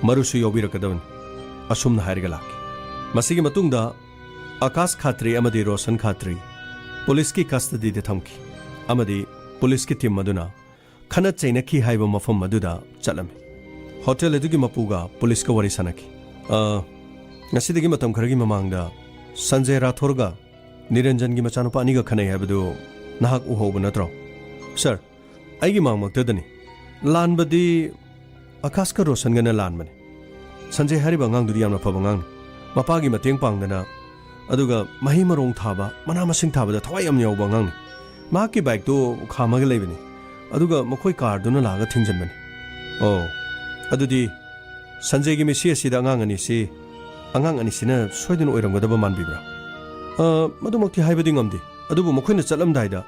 ꯃꯔꯨꯁꯨ ꯌꯥꯎꯕꯤꯔꯛꯀꯗꯕꯅꯤ ꯑꯁꯨꯝꯅ ꯍꯥꯏꯔꯒ ꯂꯥꯛꯈꯤ ꯃꯁꯤꯒꯤ ꯃꯇꯨꯡꯗ ꯑꯥꯀꯥꯁ ꯈꯥꯇ꯭ꯔꯤ ꯑꯃꯗꯤ ꯔꯣꯁꯟ ꯈꯥꯇ꯭ꯔꯤ ꯄꯨꯂꯤꯁꯀꯤ ꯀꯁꯇꯗꯤꯗ ꯊꯝꯈꯤ ꯑꯃꯗꯤ ꯄꯨꯂꯤꯁꯀꯤ ꯇꯤꯝ ꯑꯗꯨꯅ ꯈꯟꯅ ꯆꯩꯅꯈꯤ ꯍꯥꯏꯕ ꯃꯐꯝ ꯑꯗꯨꯗ ꯆꯠꯂꯝꯃꯤ ꯍꯣꯇꯦꯜ ꯑꯗꯨꯒꯤ ꯃꯄꯨꯒ ꯄꯨꯂꯤꯁꯀ ꯋꯥꯔꯤ ꯁꯥꯟꯅꯈꯤ ꯉꯁꯤꯗꯒꯤ ꯃꯇꯝ ꯈꯔꯒꯤ ꯃꯃꯥꯡꯗ ꯁꯟꯖꯦ ꯔꯥꯊꯣꯔꯒ ꯅꯤꯔꯟꯖꯟꯒꯤ ꯃꯆꯥꯅꯨꯄꯥ ꯑꯅꯤꯒ ꯈꯟꯅꯩ ꯍꯥꯏꯕꯗꯨ ꯅꯍꯥꯛ ꯎꯍꯧꯕ ꯅꯠꯇ꯭ꯔꯣ ꯁꯔ ꯑꯩꯒꯤ ꯃꯥꯡꯃꯛꯇꯗꯅꯤ ꯂꯥꯟꯕꯗꯤ ꯑꯥꯀꯥꯁꯀ ꯔꯣꯁꯟꯒꯅ ꯂꯥꯟꯕꯅꯤ ꯁꯟꯖꯦ ꯍꯥꯏꯔꯤꯕ ꯑꯉꯥꯡꯗꯨꯗꯤ ꯌꯥꯝꯅ ꯐꯕ ꯑꯉꯥꯡꯅꯤ ꯃꯄꯥꯒꯤ ꯃꯇꯦꯡ ꯄꯥꯡꯗꯅ ꯑꯗꯨꯒ ꯃꯍꯩ ꯃꯔꯣꯡ ꯊꯥꯕ ꯃꯅꯥ ꯃꯁꯤꯡ ꯊꯥꯕꯗ ꯊꯋꯥꯏ ꯌꯥꯝ ꯌꯥꯎꯕ ꯑꯉꯥꯡꯅꯤ ꯃꯍꯥꯛꯀꯤ ꯕꯥꯏꯛꯇꯨ ꯈꯥꯝꯃꯒ ꯂꯩꯕꯅꯤ ꯑꯗꯨꯒ ꯃꯈꯣꯏ ꯀꯥꯔꯗꯨꯅ ꯂꯥꯛꯑꯒ ꯊꯤꯡꯖꯤꯟꯕꯅꯤ ꯑꯣ ꯑꯗꯨꯗꯤ ꯁꯟꯖꯦꯒꯤ ꯃꯤꯁꯤ ꯑꯁꯤꯗ ꯑꯉꯥꯡ ꯑꯅꯤꯁꯤꯅ ꯁꯣꯏꯗꯅ ꯑꯣꯏꯔꯝꯒꯗꯕ ꯃꯥꯟꯕꯤꯕ꯭ꯔꯥ ꯃꯗꯨꯃꯛꯇꯤ ꯍꯥꯏꯕꯗꯤ ꯉꯝꯗꯦ ꯑꯗꯨꯕꯨ ꯃꯈꯣꯏꯅ ꯆꯠꯂꯝꯗꯥꯏꯗ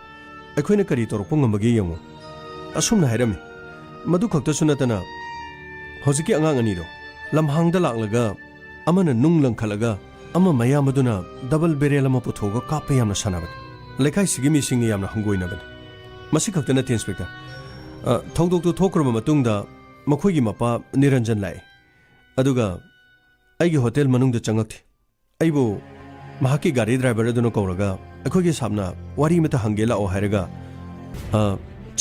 ꯑꯩꯈꯣꯏꯅ ꯀꯔꯤ ꯇꯧꯔꯛꯄ ꯉꯝꯕꯒꯦ ꯌꯦꯡꯉꯨ ꯑꯁꯨꯝꯅ ꯍꯥꯏꯔꯝꯃꯤ ꯃꯗꯨ ꯈꯛꯇꯁꯨ ꯅꯠꯇꯅ ꯍꯧꯖꯤꯛꯀꯤ ꯑꯉꯥꯡ ꯑꯅꯤꯗꯣ ꯂꯝꯍꯥꯡꯗ ꯂꯥꯛꯂꯒ ꯑꯃꯅ ꯅꯨꯡ ꯂꯪꯈꯠꯂꯒ ꯑꯃ ꯃꯌꯥꯝ ꯑꯗꯨꯅ ꯗꯕꯜ ꯕꯦꯔꯦꯜ ꯑꯃ ꯄꯨꯊꯣꯛꯑꯒ ꯀꯥꯞꯄ ꯌꯥꯝꯅ ꯁꯥꯟꯅꯕꯅꯤ ꯂꯩꯀꯥꯏꯁꯤꯒꯤ ꯃꯤꯁꯤꯡꯅ ꯌꯥꯝꯅ ꯍꯪꯒꯣꯏꯅꯕꯅꯤ ꯃꯁꯤ ꯈꯛꯇ ꯅꯠꯇꯦ ꯏꯟꯁꯄꯦꯛꯇꯔ ꯊꯧꯗꯣꯛꯇꯨ ꯊꯣꯛꯈ꯭ꯔꯕ ꯃꯇꯨꯡꯗ ꯃꯈꯣꯏꯒꯤ ꯃꯄꯥ ꯅꯤꯔꯟꯖꯟ ꯂꯥꯛꯑꯦ ꯑꯗꯨꯒ ꯑꯩꯒꯤ ꯍꯣꯇꯦꯜ ꯃꯅꯨꯡꯗ ꯆꯪꯉꯛꯈꯤ ꯑꯩꯕꯨ ꯃꯍꯥꯛꯀꯤ ꯒꯥꯔꯤ ꯗ꯭ꯔꯥꯏꯚꯔ ꯑꯗꯨꯅ ꯀꯧꯔꯒ ꯑꯩꯈꯣꯏꯒꯤ ꯁꯥꯞꯅ ꯋꯥꯔꯤ ꯑꯃꯇ ꯍꯪꯒꯦ ꯂꯥꯛꯑꯣ ꯍꯥꯏꯔꯒ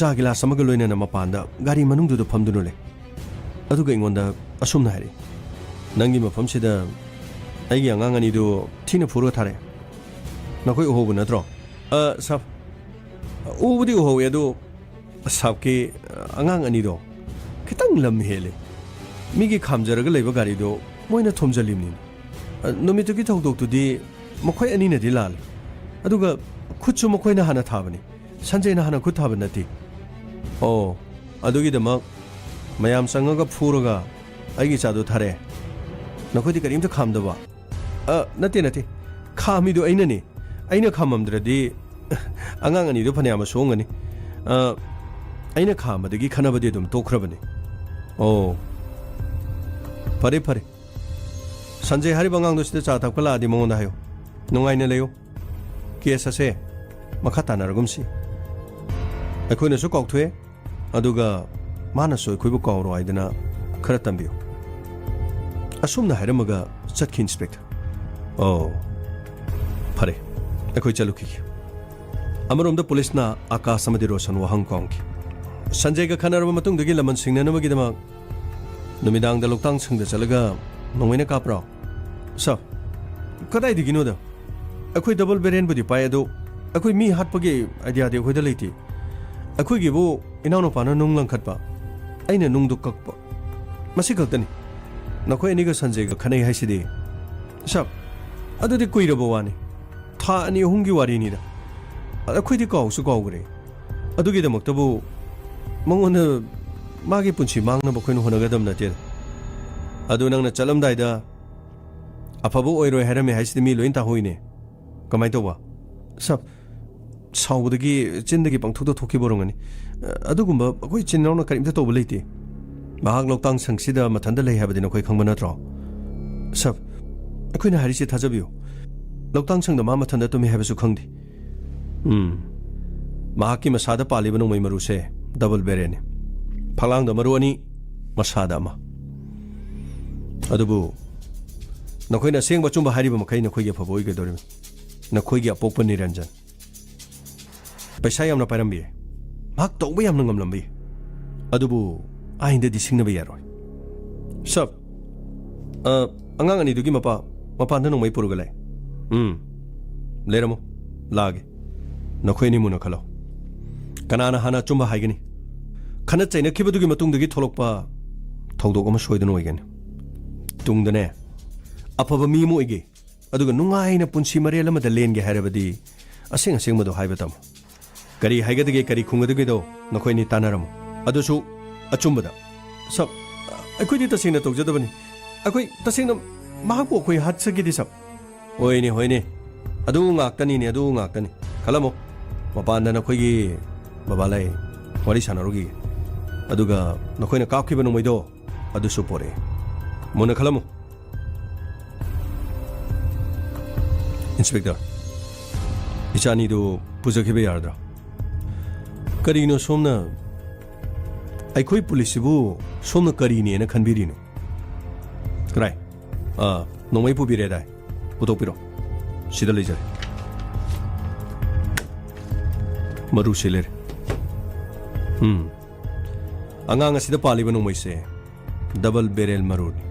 ꯆꯥ ꯒꯤꯂꯥꯁ ꯑꯃꯒ ꯂꯣꯏꯅꯅ ꯃꯄꯥꯟꯗ ꯒꯥꯔꯤ ꯃꯅꯨꯡꯗꯨꯗ ꯐꯝꯗꯨꯅ ꯂꯩ ꯑꯗꯨꯒ ꯑꯩꯉꯣꯟꯗ ꯑꯁꯨꯝꯅ ꯍꯥꯏꯔꯛꯏ ꯅꯪꯒꯤ ꯃꯐꯝꯁꯤꯗ ꯑꯩꯒꯤ ꯑꯉꯥꯡ ꯑꯅꯤꯗꯨ ꯊꯤꯅ ꯐꯨꯔꯒ ꯊꯥꯔꯛꯑꯦ ꯅꯈꯣꯏ ꯎꯍꯧꯕ ꯅꯠꯇ꯭ꯔꯣ ꯁꯥꯞ ꯎꯕꯨꯗꯤ ꯎꯍꯧꯋꯦ ꯑꯗꯨ ꯁꯥꯞꯀꯤ ꯑꯉꯥꯡ ꯑꯅꯤꯗꯣ ꯈꯤꯇꯪ ꯂꯝ ꯍꯦꯜꯂꯦ ꯃꯤꯒꯤ ꯈꯥꯝꯖꯔꯒ ꯂꯩꯕ ꯒꯥꯔꯤꯗꯣ ꯃꯣꯏꯅ ꯊꯣꯝꯖꯤꯜꯂꯤꯕꯅꯤ ꯅꯨꯃꯤꯠꯇꯨꯒꯤ ꯊꯧꯗꯣꯛꯇꯨꯗꯤ ꯃꯈꯣꯏ ꯑꯅꯤꯅꯗꯤ ꯂꯥꯜꯂꯦ ꯑꯗꯨꯒ ꯈꯨꯠꯁꯨ ꯃꯈꯣꯏꯅ ꯍꯥꯟꯅ ꯊꯥꯕꯅꯤ ꯁꯟꯖꯦꯅ ꯍꯥꯟꯅ ꯈꯨꯠ ꯊꯥꯕ ꯅꯠꯇꯦ ꯑꯣ ꯑꯗꯨꯒꯤꯗꯃꯛ ꯃꯌꯥꯝ ꯆꯪꯉꯒ ꯐꯨꯔꯒ ꯑꯩꯒꯤ ꯏꯆꯥꯗꯣ ꯊꯥꯔꯛꯑꯦ ꯅꯈꯣꯏꯗꯤ ꯀꯔꯤꯝꯇ ꯈꯥꯝꯗꯕ ꯅꯠꯇꯦ ꯈꯥꯝꯃꯤꯗꯣ ꯑꯩꯅ ꯈꯥꯝꯃꯝꯗ꯭ꯔꯗꯤ ꯑꯉꯥꯡ ꯑꯅꯤꯗꯣ ꯐꯅꯌꯥꯝ ꯁꯣꯡꯒꯅꯤ ꯑꯩꯅ ꯈꯥꯝꯕꯗꯒꯤ ꯈꯟꯅꯕꯗꯤ ꯑꯗꯨꯝ ꯇꯣꯛꯈ꯭ꯔꯕꯅꯤ ꯑꯣ ꯐꯔꯦ ꯁꯟꯖꯦ ꯍꯥꯏꯔꯤꯕ ꯑꯉꯥꯡꯗꯣ ꯁꯤꯗ ꯆꯥ ꯊꯛꯄ ꯂꯥꯛꯑꯗꯤ ꯃꯉꯣꯟꯗ ꯍꯥꯏꯌꯨ ꯅꯨꯡꯉꯥꯏꯅ ꯂꯩꯌꯨ ꯀꯦꯁ ꯑꯁꯦ ꯃꯈꯥ ꯇꯥꯟꯅꯔꯒꯨꯝꯁꯤ ꯑꯩꯈꯣꯏꯅꯁꯨ ꯀꯥꯎꯊꯣꯛꯑꯦ ꯑꯗꯨꯒ ꯃꯥꯅꯁꯨ ꯑꯩꯈꯣꯏꯕꯨ ꯀꯥꯎꯔꯣ ꯍꯥꯏꯗꯅ ꯈꯔ ꯇꯝꯕꯤꯌꯨ ꯑꯁꯨꯝꯅ ꯍꯥꯏꯔꯝꯃꯒ ꯆꯠꯈꯤ ꯏꯟꯁꯄꯦꯛꯇꯔ ꯑꯣ ꯐꯔꯦ ꯑꯩꯈꯣꯏ ꯆꯠꯂꯨꯈꯤꯒꯦ ꯑꯃꯔꯣꯝꯗ ꯄꯨꯂꯤꯁꯅ ꯑꯥꯀꯥꯁ ꯑꯃꯗꯤ ꯔꯣꯁꯟ ꯋꯥꯍꯪ ꯀꯥꯎꯈꯤ ꯁꯟꯖꯦꯒ ꯈꯟꯅꯔꯕ ꯃꯇꯨꯡꯗꯒꯤ ꯂꯃꯟ ꯁꯤꯡꯅꯅꯕꯒꯤꯗꯃꯛ ꯅꯨꯃꯤꯗꯥꯡꯗ ꯂꯣꯛꯇꯥꯡ ꯁꯪꯗ ꯆꯠꯂꯒ ꯅꯣꯡꯃꯩꯅ ꯀꯥꯞꯄ꯭ꯔꯣ ꯁꯥꯞ ꯀꯗꯥꯏꯗꯒꯤꯅꯣꯗ ꯑꯩꯈꯣꯏ ꯗꯕꯜ ꯕꯦꯔꯦꯟꯕꯨꯗꯤ ꯄꯥꯏ ꯑꯗꯣ ꯑꯩꯈꯣꯏ ꯃꯤ ꯍꯥꯠꯄꯒꯤ ꯑꯥꯏꯗꯤꯌꯥꯗꯤ ꯑꯩꯈꯣꯏꯗ ꯂꯩꯇꯦ ꯑꯩꯈꯣꯏꯒꯤꯕꯨ ꯏꯅꯥꯎꯅꯨꯄꯥꯅ ꯅꯨꯡ ꯂꯪꯈꯠꯄ ꯑꯩꯅ ꯅꯨꯡꯗꯨ ꯀꯛꯄ ꯃꯁꯤ ꯈꯛꯇꯅꯤ ꯅꯈꯣꯏ ꯑꯅꯤꯒ ꯁꯟꯖꯦꯒ ꯈꯟꯅꯩ ꯍꯥꯏꯁꯤꯗꯤ ꯁꯥꯞ ꯑꯗꯨꯗꯤ ꯀꯨꯏꯔꯕ ꯋꯥꯅꯤ ꯊꯥ 2-3ꯒꯤ ꯋꯥꯔꯤꯅꯤꯗ ꯑꯩꯈꯣꯏꯗꯤ ꯀꯥꯎꯁꯨ ꯀꯥꯎꯈ꯭ꯔꯦ ꯑꯗꯨꯒꯤꯗꯃꯛꯇꯕꯨ ꯃꯉꯣꯟꯗ ꯃꯥꯒꯤ ꯄꯨꯟꯁꯤ ꯃꯥꯡꯅꯕ ꯑꯩꯈꯣꯏꯅ ꯍꯣꯠꯅꯒꯗꯕ ꯅꯠꯇꯦꯗ ꯑꯗꯨ ꯅꯪꯅ ꯆꯠꯂꯝꯗꯥꯏꯗ ꯑꯐꯕ ꯑꯣꯏꯔꯣꯏ ꯍꯥꯏꯔꯝꯃꯦ ꯍꯥꯏꯁꯤꯗꯤ ꯃꯤ ꯂꯣꯏꯅ ꯇꯥꯍꯧꯏꯅꯦ ꯀꯃꯥꯏꯅ ꯇꯧꯕ ꯁꯥꯞ ꯁꯥꯎꯕꯗꯒꯤ ꯆꯤꯟꯗꯒꯤ ꯄꯪꯊꯣꯛꯇ ꯊꯣꯛꯈꯤꯕ ꯑꯣꯏꯔꯝꯒꯅꯤ ꯑꯗꯨꯒꯨꯝꯕ ꯑꯩꯈꯣꯏ ꯏꯆꯤꯟ ꯏꯅꯥꯎꯅ ꯀꯔꯤꯝꯇ ꯇꯧꯕ ꯂꯩꯇꯦ ꯃꯍꯥꯛ ꯂꯣꯛꯇꯥꯡ ꯁꯪꯁꯤꯗ ꯃꯊꯟꯇ ꯂꯩ ꯍꯥꯏꯕꯗꯤ ꯅꯈꯣꯏ ꯈꯪꯕ ꯅꯠꯇ꯭ꯔꯣ ꯁꯥꯞ ꯑꯩꯈꯣꯏꯅ ꯍꯥꯏꯔꯤꯁꯤ ꯊꯥꯖꯕꯤꯌꯨ ꯂꯣꯛꯇꯥꯡ ꯁꯪꯗ ꯃꯥ ꯃꯊꯟꯇ ꯇꯨꯝꯃꯤ ꯍꯥꯏꯕꯁꯨ ꯈꯪꯗꯦ ꯃꯍꯥꯛꯀꯤ ꯃꯁꯥꯗ ꯄꯥꯜꯂꯤꯕ ꯅꯣꯡꯃꯩ ꯃꯔꯨꯁꯦ ꯗꯕꯜ ꯕꯦꯔꯦꯟꯅꯤ ꯐꯛꯂꯥꯡꯗ ꯃꯔꯨ 2 ꯃꯁꯥꯗ 1 ꯑꯗꯨꯕꯨ ꯅꯈꯣꯏꯅ ꯑꯁꯦꯡꯕ ꯑꯆꯨꯝꯕ ꯍꯥꯏꯔꯤꯕ ꯃꯈꯩ ꯅꯈꯣꯏꯒꯤ ꯑꯐꯕ ꯑꯣꯏꯒꯗꯧꯔꯤꯕꯅꯤ ꯅꯈꯣꯏꯒꯤ ꯑꯄꯣꯛꯄ ꯅꯤꯔꯟꯖꯟ ꯄꯩꯁꯥ ꯌꯥꯝꯅ ꯄꯥꯏꯔꯝꯕ ꯌꯥꯏ ꯃꯍꯥꯛ ꯇꯧꯕ ꯌꯥꯝꯅ ꯉꯝꯂꯝꯕ ꯌꯥꯏ ꯑꯗꯨꯕꯨ ꯑꯥꯏꯟꯗꯗꯤ ꯁꯤꯡꯅꯕ ꯌꯥꯔꯣꯏ ꯁꯥꯞ ꯑꯉꯥꯡ ꯑꯅꯤꯗꯨꯒꯤ ꯃꯄꯥꯟꯗ ꯅꯣꯡꯃꯩ ꯄꯨꯔꯒ ꯂꯥꯛꯑꯦ ꯂꯩꯔꯝꯃꯣ ꯂꯥꯛꯑꯒꯦ नखोइनि मुनो खलो कनाना हाना चुम्बा हाइगनी खना चाइना खिबदुगी मतुंगदगी थोलकपा थौदोक अमा सोइदन ओइगन तुंगदने अफब मी मोइगे अदुगा नुंगाइना पुंसी मरेल अमदा लेनगे हारबदी असेंग असेंग मदो हाइबा तम करी हाइगदगे करी खुंगदगे दो नखोइनि तानारम अदुसु अचुम्बदा सब अखोइदि तसेंना तौजदबनी अखोइ तसेंना महापो अखोइ हातसगिदि सब होइने होइने अदु ngaktani अदु ngaktani खलमो मपान नखोइगी बाबालाई वारी सानरोगी अदुगा नखोइना कापखिबा नुमैदो अदुसु पोरे मुना खलमो इंस्पेक्टर इचानी दो पुजखिबे यारद्रा करीनो सोमना अखोइ पुलिसबु सोमना करीनेना खनबिरिनो राय नोंमै पुबिरे दाय पुतोपिरो सिदा लेजरे मरु सिलेर अंगांग असिदा पालिबा नोंमैसे डबल बेरेल मरुनी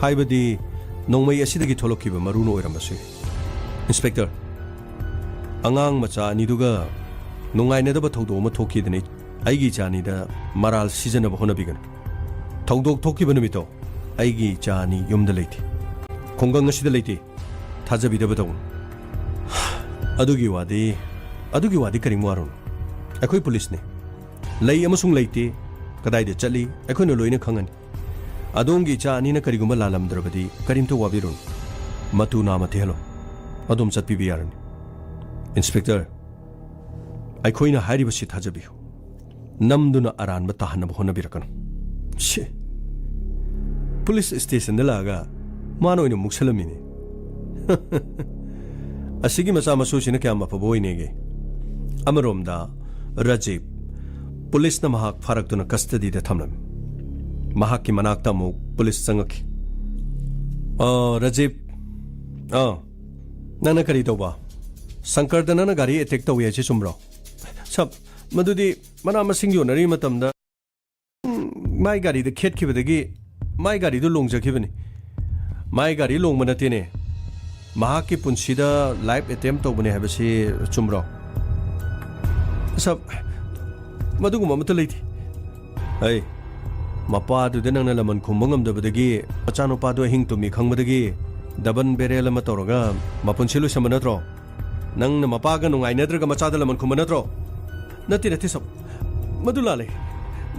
हाइबदी नोंमै असिदगी थोलखिबा मरुनो ओइरमबसे इंस्पेक्टर अंगांग मचा अनिदुगा नुंगाइनदबा थौदो अमा थोखिदने आइगी चानीदा मराल सिजनबा होनबिगन थौदोक थोखिबा नुमितो आइगी चानी युमदा लेथि खोंगंग असिदा लेथि थाजबिदबा दौ अदुगी वादी करिंग वारुन अखोइ पुलिस ने लई अमसुंग लेते कदाइदे चली अखोइनो लोइना खंगनी अदोंगी चानीना करिगुमा लालमद्रबदी करिमतो वाबिरुन मतु नाम थेलो अदुम चतपिबि यारनी इंस्पेक्टर अखोइना हारिबसि थाजबिहु नमदुना अरानबा ताहनबा होनबिरकन छे पुलिस स्टेशन लागा मानोइनो मुक्सलमिनी असिगी मचा मसुसिना क्या मफबोइनेगे अमरोमदा रजीब पुलिस न महाक फारक्तुना कस्टडी दा थमलम महाक की मनाक्ता मुक पुलिस संगखि रजीब नना करी तौबा शंकर दना गाड़ी अटैक तौये से चुमरो सब मदुदी मना मसिंग योनरी मतमदा माई गाड़ी द खेतखिबदगी माई गाड़ी दो लोंजखिबनी माई गाड़ी लोंब नतेने महाक की पुंसीदा लाइफ अटेम्प्ट तौबने हाबसी चुमरो सब मदुगुम मत लेथि ऐ मपादुदे नंगना लमन खुमंगमदबदगी मचानुपादो हिंग तुमि खंगबदगी दबन बेरेल अमा तौरगा मपुंसिलु सम नत्रो नंगना मपागा नुंगाइनद्रगा मचादा लमन खुम नत्रो नति सब मदु लाले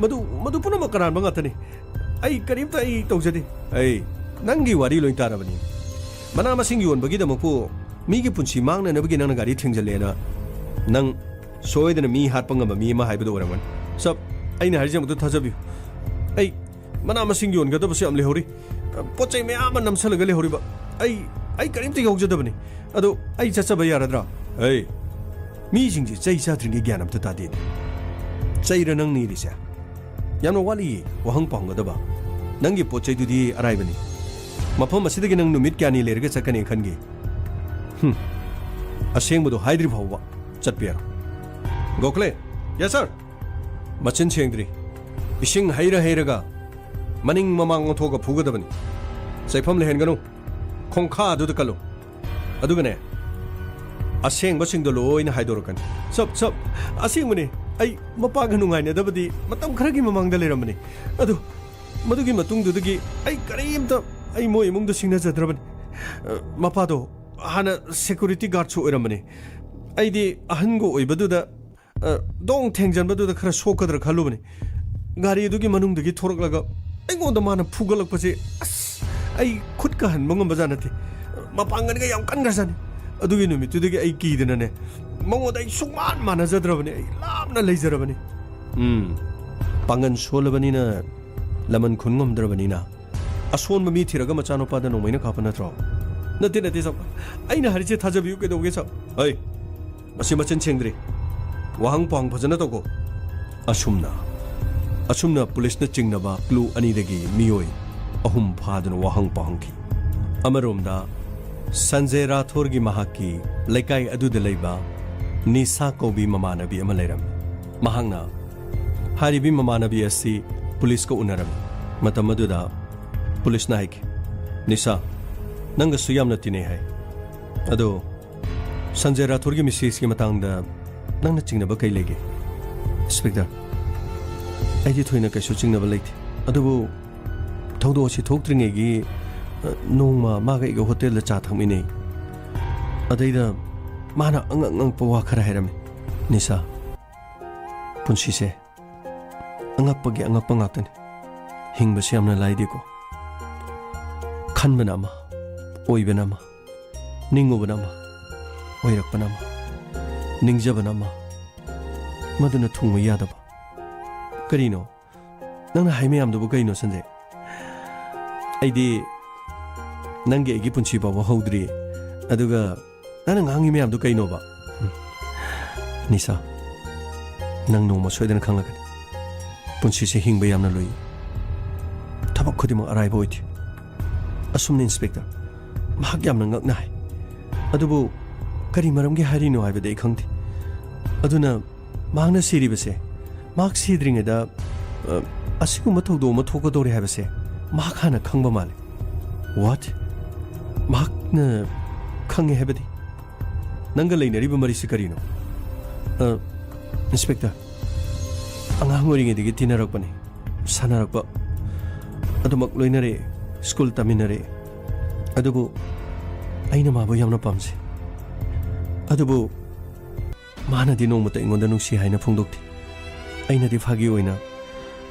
मदु पुनम करान बंगातनी ऐ करीमता ऐ तौजदे ऐ नंगी वारी लोइन तारबनी मना मसिंग योनबगी दमपु मीगी पुंसी मांगननबगी नंगना गाड़ी थेंजलेना नंग सोयदन मी हातपंगम मी मा हाइबदो ओरमन सब आइना हारिजमदो थाजबि ऐ मना मसिंग योनगदबसे अमले होरी पोचै मयाम नमसलग ले होरीबा ऐ करीमता यौजदबनी अदो ऐ चचबा यारद्रा ऐ मी जिंगजी चै चात्रिनि ज्ञान अमता तादे चैरा नंग नीरिसे यानो वाली वहंग पांगदबा नंगी पोचै दुदी अराइबनी मफम असिदगी नंग नुमित क्यानी लेरगे चकने खनगी असेंगबदो हाइद्रि भावबा चटपिया गोखले यस सर मचिन सेंद्री इसिंग हैरगा मनिंग ममांग थोगा फुगदबनी सैफम लेहनगनु खोंखा अदुद कलो अदुगने असेंग बसिंग दो लोइना हाइदोरकन सब असेंगमने ऐ मपाग नुंगाइनदबदी मतम खरगी ममांगदा लेरमनी अदु मदुगी मतुंगदुदगी ऐ करीमता ऐ मोय इमुंग द सिंगना जद्रबनी मपादो हाना सिक्युरिटी गार्ड सो ओरमनी ऐदी अहनगो ओइबदुदा दोंग थेंजनबदुदा खरा सोकदर खलुबनी गाड़ी अदुगी मनुंगदगी थोरकलगा ऐगोंदा माना फुगलकपसे अस ऐ खुद का हन मंगम बजानते मपांगनगा याम कनगरजानी अदुगी नुमितुदगी ऐ कीदनने मंगोदा ऐ सुमान मानजद्रबनी ऐ लामना लेजरबनी पांगन सोलबनीना लमन खुनगमद्रबनीना असोन ममी थिरगा मचानो पादा नोमैना खाप नत्रो नते सब ऐना हरिचे थाजबियु केदोगे सब ऐ मसी मचन सेंद्री वाहंग पांग फजना तोको असुमना पुलिस न चिंगनबा क्लू अनिदगी मियोय अहुम फादन वाहंग पांगखि अमरोमदा संजय राठौर की महाकी लेकाई अदुद लेबा निसा कोबी ममानबी अमा लेरम महांगना हारिबी ममानबी असि पुलिस को उनरम मतम अदुदा पुलिस ना हाइक निसा नंग सुयामना तिने है अदो संजय राठौर की मिसेस की मतंगदा nang na chingnaba kai lege inspector ai di thoina kai su chingnaba leite adubu thodo si thoktringe gi nongma ma ga iga hotel la cha thangmi nei adaida mana angang pawa khara hairami nisa punsi se angak pagi angak pangatan hingba se amna laidi ko khanbana ma oibana ma ningubana ma oirakpana ma ningjabana ma maduna thungma yadaba karino nangna haime amdubu karino sanjay aidi nange egi punchi bawa haudri aduga nana ngangi me amdu karino ba nisa nang nongma soidana khanglagani punchi se hingba yamna loi tabak khudimang araiba oiti asumni inspector mahak yamna ngakna hai adubu kari maramgi harino haibada I khangti aduna mahakna siribase mahak sidringeda asiguma thawdoma thokadore haibase mahak hana khangba male what mahakna khange haibadi nanga leinariba marisi karino inspector angang oringedagi tinarakpani sanarakpa adumak loinare school taminare adubu aina mabu yamna pamse adubu mana di nongmata ingonda nungsi haina phongdokti aina di phagi oina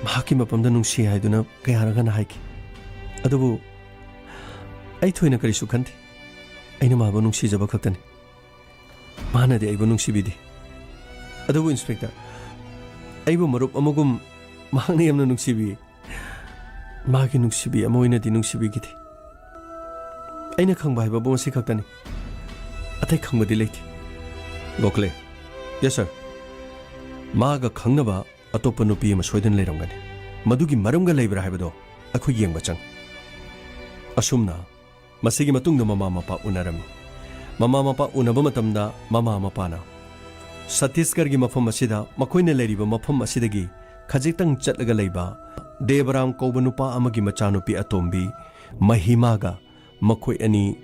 mahaki mapamda nungsi haiduna kayaragana haiki adubu ai thoina karisu khanti aina mabu nungsi jaba khaktani mana di aibu nungsi bidi adubu inspector aibu marup amagum mahakna yamna nungsi bi magi nungsi bi amoina di nungsi bi giti aina khangba haiba bo si khaktani atai khangba di leiti Gokle. Yes, sir. Maga khangnaba atopa nupi ama soidan leiramgani. Madugi maramga leibra haibado akhu yengba chang. Asumna masigi matungda mama mapa unarami. Mama mapa unaba matamda mama mapana Satisgarh gi mafam asida makoina leiriba mafam asidagi khajitang chatlaga leiba Devaram kauba nupa amagi machanupi atombi Mahimaga makoi ani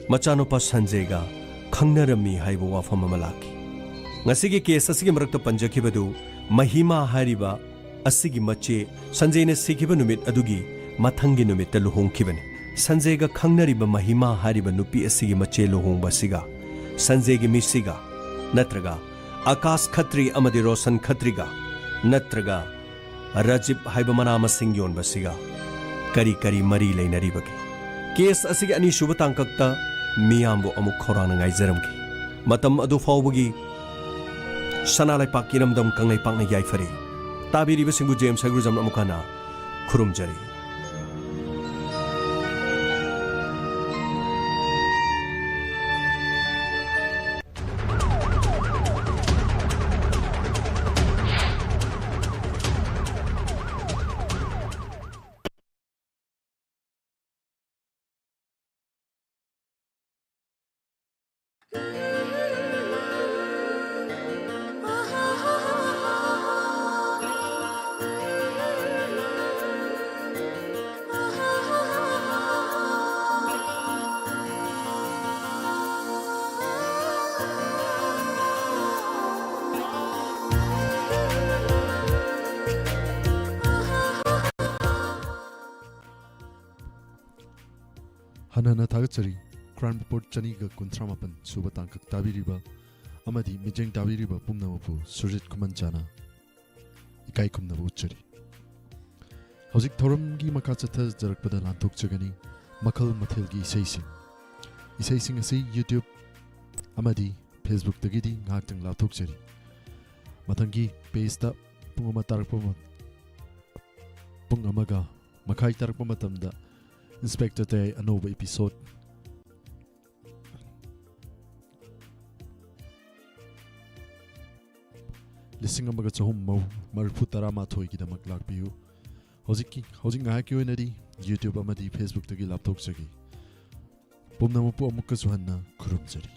machanupa Sanjayga Khangnarami haiba wafam ama laki ngasigi case asigi marakta panjakibadu Mahima hariba asigi mache Sanjayna sikhiba numit adugi mathangi numit ta luhongkhibani Sanjayga khangnariba Mahima hariba nupi asigi mache luhongba siga Sanjaygi misiga natraga Akas Khatri amadi Roshan Khatriga natraga Rajib haiba manama singyon basiga kari kari mari leinaribagi case asigi ani shuba tangkakta miyambo amuk khorana ngaijaramki matam adu fawbagi sanalai pakiramdam kangai pakna yaifari tabiriba singbu James Agrujam amukana khurumjari Hanana Tagachari, Crime Report Chaniga Kuntramapan, Subatangak Tabiriba, Amadi, Mijang Tabiriba, Pumnamapu, Surjit Kumanchana, Ikai Kumnavuchari. Hozik Toramgi Makachatas, Jarakpada Lantok Chagani, Makal Mathilgi Isaising asi YouTube, Amadi, Facebook Tagidi, Nartang Latok Chari. Matangi, Pesta, Pungamatarpama, Pungamaga, Makai Tarpamatamda. Inspector Tay Anova episode Lising amaga chahum mau marfu tarama thoi ki damak lakpiu hojik nga ki oinadi YouTube amadi Facebook tagi laptop chagi pomna mo pu amukka suhanna khurum jari